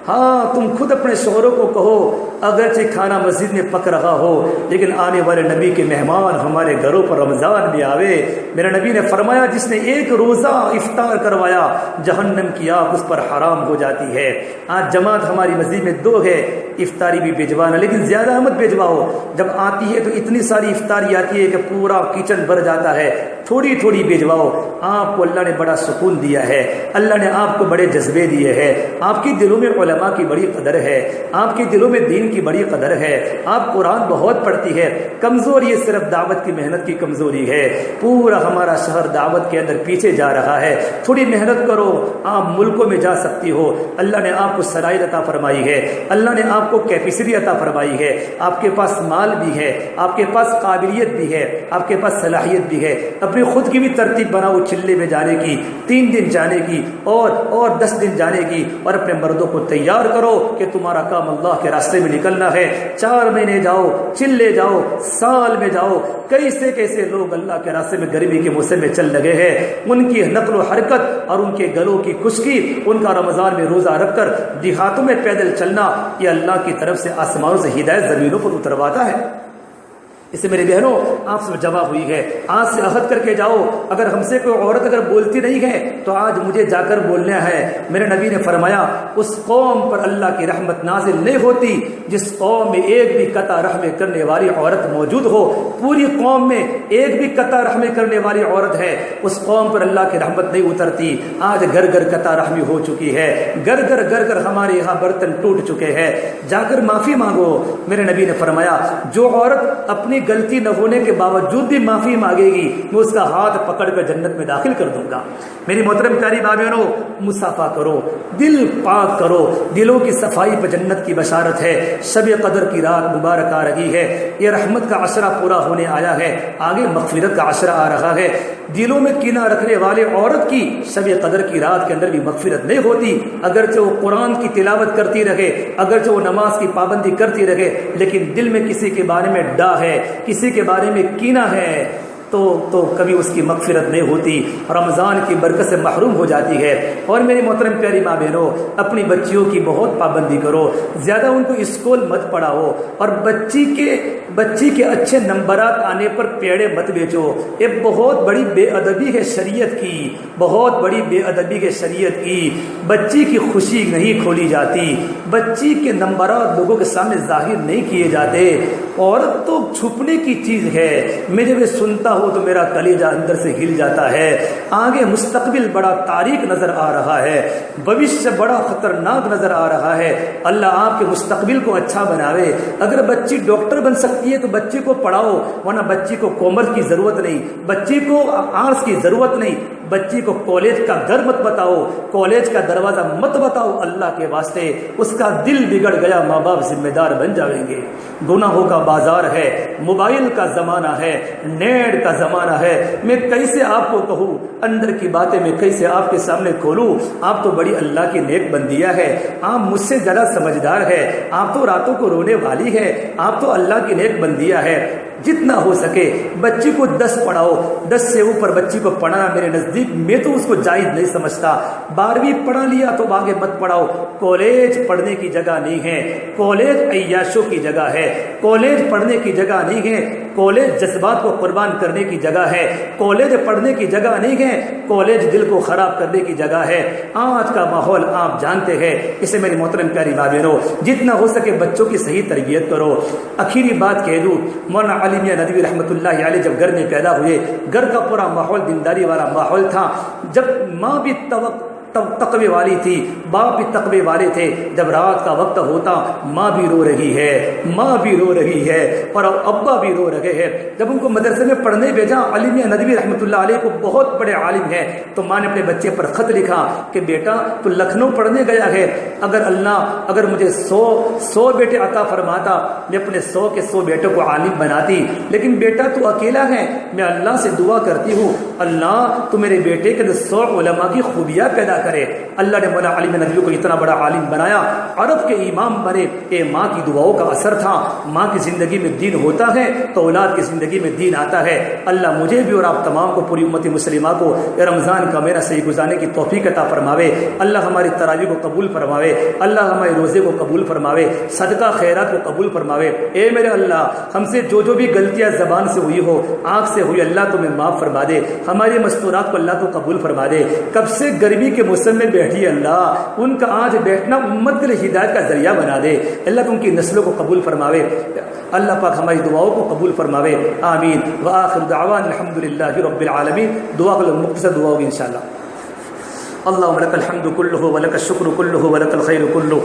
ہاں، تم خود اپنے شوہروں کو کہو، اگرچہ کھانا مسجد میں پک رہا ہو لیکن آنے والے نبی کے مہمان ہمارے گھروں پر رمضان میں آوے۔ میرے نبی نے فرمایا جس نے ایک روزہ افطار کروایا جہنم کی آگ اس پر حرام ہو جاتی ہے۔ آج جماعت ہماری مسجد میں 2 ہے، افطاری بھی بھجوانا، لیکن زیادہ مت بھجواؤ۔ جب آتی ہے تو اتنی ساری افطاری آتی ہے کہ پورا کچن بھر جاتا ہے، تھوڑی تھوڑی بھجواؤ۔ آپ کو اللہ نے بڑا سکون دیا ہے، اللہ نے آپ کو بڑے جذبے دیے ہیں، آپ کے دلوں میں علماء کی بڑی قدر ہے، آپ کے دلوں میں دین کی بڑی قدر ہے، آپ قرآن بہت پڑھتی ہے۔ کمزور یہ صرف دعوت کی محنت کی کمزوری ہے، پورا ہمارا شہر دعوت کے اندر پیچھے جا رہا ہے۔ تھوڑی محنت کرو، آپ ملکوں میں جا سکتی ہو، اللہ نے آپ کو صلاحیت عطا فرمائی ہے، اللہ نے آپ کو کیپیسٹی عطا فرمائی ہے، آپ کے پاس مال بھی ہے، آپ کے پاس قابلیت بھی ہے، آپ کے پاس صلاحیت بھی ہے۔ اپنی خود کی بھی ترتیب بناؤ، چلے میں جانے کی، 3 دن جانے کی اور 10 دن جانے کی، اور اپنے مردوں کو تیار کرو کہ تمہارا کام اللہ کے راستے میں نکلنا ہے۔ 4 مہینے جاؤ، چلے جاؤ، سال میں جاؤ، کیسے لوگ اللہ کے راستے میں گرمی کے موسم میں چل لگے ہیں، ان کی نقل و حرکت اور ان کے گلوں کی خشکی، ان کا رمضان میں روزہ رکھ کر دیہاتوں میں پیدل چلنا، یہ اللہ کی طرف سے آسمانوں سے ہدایت زمینوں پر اترواتا ہے۔ اس سے میرے بہنوں آپ سے جواب ہوئی ہے، آج سے عہد کر کے جاؤ، اگر ہم سے کوئی عورت اگر بولتی نہیں ہے تو آج مجھے جا کر بولنا ہے۔ میرے نبی نے فرمایا اس قوم پر اللہ کی رحمت نازل نہیں ہوتی جس قوم میں ایک بھی قطع رحم کرنے والی عورت موجود ہو۔ پوری قوم میں ایک بھی قطع رحم کرنے والی عورت ہے، اس قوم پر اللہ کی رحمت نہیں اترتی۔ آج گھر گھر قطع رحمی ہو چکی ہے، گھر گھر ہمارے یہاں برتن ٹوٹ چکے ہیں، جا کر معافی مانگو۔ میرے نبی نے فرمایا جو عورت اپنی غلطی نہ ہونے کے باوجود بھی معافی مانگے گی میں اس کا ہاتھ پکڑ کر جنت میں داخل کر دوں گا۔ میری محترم پیاری بھائیوں، مصافحہ کرو، دل پاک کرو، دلوں کی صفائی پر جنت کی بشارت ہے۔ شب قدر کی رات مبارک آ رہی ہے، یہ رحمت کا عشرہ پورا ہونے آیا ہے، آگے مغفرت کا عشرہ آ رہا ہے۔ دلوں میں کینہ رکھنے والے عورت کی شب قدر کی رات کے اندر بھی مغفرت نہیں ہوتی، اگرچہ وہ قرآن کی تلاوت کرتی رہے، اگرچہ وہ نماز کی پابندی کرتی رہے، لیکن دل میں کسی کے بارے میں ڈا ہے، کسی کے بارے میں کینہ ہے تو کبھی اس کی مغفرت نہیں ہوتی، رمضان کی برکت سے محروم ہو جاتی ہے۔ اور میری محترم پیاری ماں بہنوں، اپنی بچیوں کی بہت پابندی کرو، زیادہ ان کو اسکول مت پڑھاؤ، اور بچی کے اچھے نمبرات آنے پر پیڑے مت بیچو۔ یہ بہت بڑی بے ادبی ہے شریعت کی، بہت بڑی بے ادبی ہے شریعت کی۔ بچی کی خوشی نہیں کھولی جاتی، بچی کے نمبرات لوگوں کے سامنے ظاہر نہیں کیے جاتے۔ عورت تو چھپنے کی چیز ہے، میں جب یہ سنتا ہوں تو میرا کلیجہ اندر سے ہل جاتا ہے۔ آگے مستقبل بڑا تاریک نظر آ رہا ہے، بھوشیہ بڑا خطرناک نظر آ رہا ہے۔ اللہ آپ کے مستقبل کو اچھا بناوے۔ اگر بچی ڈاکٹر بن سکتی ہے تو بچی کو پڑھاؤ، ورنہ بچی کو کامرس کی ضرورت نہیں، بچی کو آرٹس کی ضرورت نہیں۔ بچی کو کالج کا گھر مت بتاؤ، کالج کا دروازہ مت بتاؤ، اللہ کے واسطے اس کا دل بگڑ گیا، ماں باپ ذمہ دار بن جائیں گے۔ گناہوں کا بازار ہے، موبائل کا زمانہ ہے، نیٹ کا زمانہ ہے۔ میں کیسے آپ کو کہوں، اندر کی باتیں میں کیسے آپ کے سامنے کھولوں؟ آپ تو بڑی اللہ کی نیک بندیاں ہے، آپ مجھ سے زیادہ سمجھدار ہے، آپ تو راتوں کو رونے والی ہے، آپ تو اللہ کی نیک بندیاں ہے۔ جتنا ہو سکے بچی کو 10 پڑھاؤ، 10 سے اوپر بچی کو پڑھانا میرے نزدیک میں تو اس کو جائز نہیں سمجھتا۔ 12ویں پڑھا لیا تو آگے مت پڑھاؤ۔ کالج پڑھنے کی جگہ نہیں ہے، کالج عیاشوں کی جگہ ہے، کالج پڑھنے کی جگہ نہیں ہے، کالج جذبات کو قربان کرنے کی جگہ ہے، کالج پڑھنے کی جگہ نہیں ہے، کالج دل کو خراب کرنے کی جگہ ہے۔ آج کا ماحول آپ جانتے ہیں، اسے میری محترم پیاری ماں بہنوں جتنا ہو سکے بچوں کی صحیح تربیت کرو۔ آخری بات کہہ دوں، مولانا علی میاں ندوی رحمۃ اللہ علیہ جب گھر میں پیدا ہوئے، گھر کا پورا ماحول دینداری والا ماحول تھا۔ جب ماں بھی تقوی والی تھی، باپ بھی تقوی والے تھے، جب رات کا وقت ہوتا ماں بھی رو رہی ہے، ماں بھی رو رہی ہے، اور ابا بھی رو رہے ہیں۔ جب ان کو مدرسے میں پڑھنے بھیجا، علی میاں ندوی رحمۃ اللہ علیہ کو بہت بڑے عالم ہیں، تو ماں نے اپنے بچے پر خط لکھا کہ بیٹا تو لکھنؤ پڑھنے گیا ہے، اگر مجھے 100 بیٹے عطا فرماتا، میں اپنے 100 کے 100 بیٹوں کو عالم بناتی، لیکن بیٹا تو اکیلا ہے، میں اللہ سے دعا کرتی ہوں اللہ تو میرے بیٹے کے 100 علماء کی خوبیاں پیدا کرے۔ اللہ نے مولانا علی ندوی کو اتنا بڑا عالم بنایا، عرب کے امام بنے۔ یہ ماں کی دعاؤں کا اثر تھا۔ ماں کی زندگی میں دین ہوتا ہے تو اولاد کی زندگی میں دین آتا ہے۔ اللہ مجھے بھی اور آپ تمام کو، پوری امت مسلمہ کو رمضان کا میرا صحیح گزارنے کی توفیق عطا فرماوے۔ اللہ ہماری تراویح کو قبول فرماوے، اللہ ہمارے روزے کو قبول فرماوے، صدقہ خیرات کو قبول فرماوے۔ اے میرے اللہ، ہم سے جو بھی غلطیاں زبان سے ہوئی ہو، آنکھ سے ہوئی، اللہ تمہیں معاف فرما دے۔ ہماری مستورات کو اللہ تو قبول فرما دے۔ کب سے گرمی کے موسم میں بیٹھی اللہ، ان کا آج بیٹھنا امت کے لیے ہدایت کا ذریعہ بنا دے۔ اللہ تم کی نسلوں کو قبول فرماوے، اللہ پاک ہماری دعاؤں کو قبول فرماوے، آمین۔ وآخر دعوان الحمدللہ رب العالمین۔ دعا کو مختصر دعا ہوگی انشاءاللہ۔ اللہم لک الحمد کلہ ولک الشکر کلہ ولک الخیر کلہ،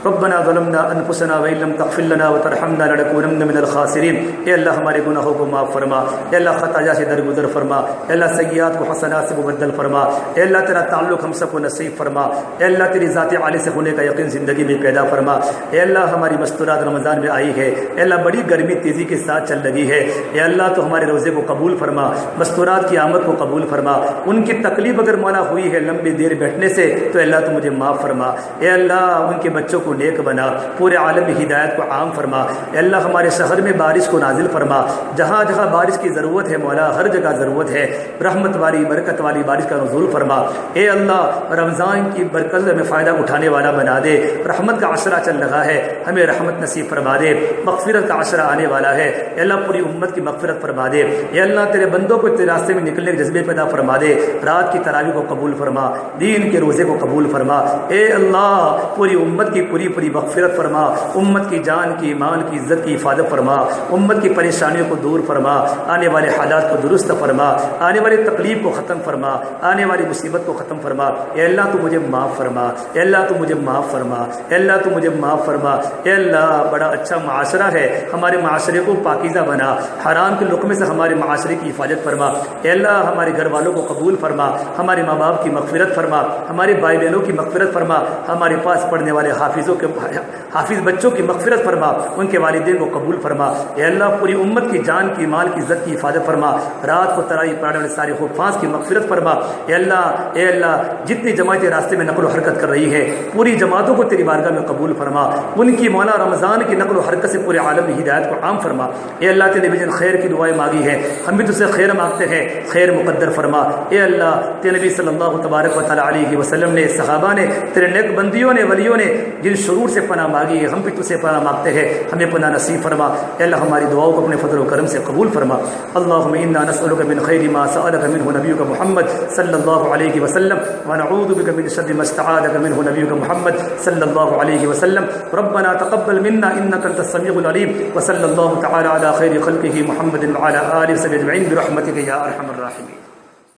ربنا ظلمنا انفسنا وان لم تغفر لنا وترحمنا لنكونن من الخاسرین۔ اے اللہ ہمارے گناہوں کو معاف فرما، اے اللہ خطایا سے درگزر فرما، اے اللہ سیئات کو حسنات سے مبدل فرما، اے اللہ تیرا تعلق ہم سب کو نصیب فرما، اے اللہ تیری ذات عالی سے ہونے کا یقین زندگی میں پیدا فرما۔ اے اللہ ہماری مستورات رمضان میں آئی ہے، اے اللہ بڑی گرمی تیزی کے ساتھ چل رہی ہے، اے اللہ تو ہمارے روزے کو قبول فرما، مستورات کی آمد کو قبول فرما۔ ان کی تکلیف اگر مولا ہوئی ہے لمبی دیر بیٹھنے سے تو اللہ تو مجھے معاف فرما، اے اللہ ان کے بچوں کو نیک بنا، پورے عالم میں ہدایت کو عام فرما۔ اے اللہ ہمارے شہر میں بارش کو نازل فرما، جہاں جہاں بارش کی ضرورت ہے مولا ہر جگہ ضرورت ہے، رحمت والی برکت والی بارش کا نزول فرما۔ اے اللہ رمضان کی برکت میں فائدہ اٹھانے والا بنا دے، رحمت کا عشرہ چل رہا ہے، ہمیں رحمت نصیب فرما دے، مغفرت کا عشرہ آنے والا ہے، اے اللہ پوری امت کی مغفرت فرما دے۔ اے اللہ تیرے بندوں کو تیرے راستے میں نکلنے کے جذبے پیدا فرما دے، رات کی تراویح کو قبول فرما، دین کے روزے کو قبول فرما۔ اے اللہ پوری امت کی پوری مغفرت فرما، امت کی جان کی ایمان کی عزت کی حفاظت فرما، امت کی پریشانیوں کو دور فرما، آنے والے حالات کو درست فرما، آنے والی تکلیف کو ختم فرما، آنے والی مصیبت کو ختم فرما۔ اے اللہ تو مجھے معاف فرما، اے اللہ تو مجھے معاف فرما، اے اللہ تو مجھے معاف فرما۔ اے اللہ بڑا اچھا معاشرہ ہے، ہمارے معاشرے کو پاکیزہ بنا، حرام کے لقمے سے ہمارے معاشرے کی حفاظت فرما۔ اے اللہ ہمارے گھر والوں کو قبول فرما، ہمارے ماں باپ کی مغفرت فرما، ہمارے بھائی بہنوں کی مغفرت فرما، ہمارے پاس پڑھنے والے حافظوں حافظ بچوں کی مغفرت فرما، ان کے والدین کو قبول فرما۔ اے اللہ پوری امت کی جان کی، مال کی، عزت کی حفاظت فرما۔ رات کو تراویح پڑھنے والے سارے حفاظ کی مغفرت فرما۔ اے اللہ جتنی جماعتیں راستے میں نقل و حرکت کر رہی ہے پوری جماعتوں کو تیری بارگاہ میں قبول فرما، ان کی مولا رمضان کی نقل و حرکت سے پورے عالم میں ہدایت کو عام فرما۔ اے اللہ تیرے نبی جن خیر کی دعائیں مانگی ہے، ہم بھی تجھ سے خیر مانگتے ہیں، خیر مقدر فرما۔ اے اللہ تیرے نبی صلی اللہ تبارک و تعالی علیہ وسلم نے، صحابہ نے، تیرے نیک بندیوں نے، ولیوں نے جن شرور سے پناہ مانگی ہے ہم بھی تجھ سے پناہ مانگتے ہیں، ہمیں پناہ نصیب فرما۔ اے اللہ ہماری دعاؤں کو اپنے فضل و کرم سے قبول فرما۔ اللہم انا نسألک من خیر ما سألک منہ نبیک محمد صلی اللہ علیہ وسلم ونعوذ بک من شر ما استعاذک منہ نبیک محمد صلی اللہ علیہ وسلم۔ ربنا تقبل منا انک انت السمیع العلیم، وصلی اللہ تعالی علی خیر خلقہ محمد وعلی آلہ وصحبہ اجمعین برحمتک یا ارحم الراحمین۔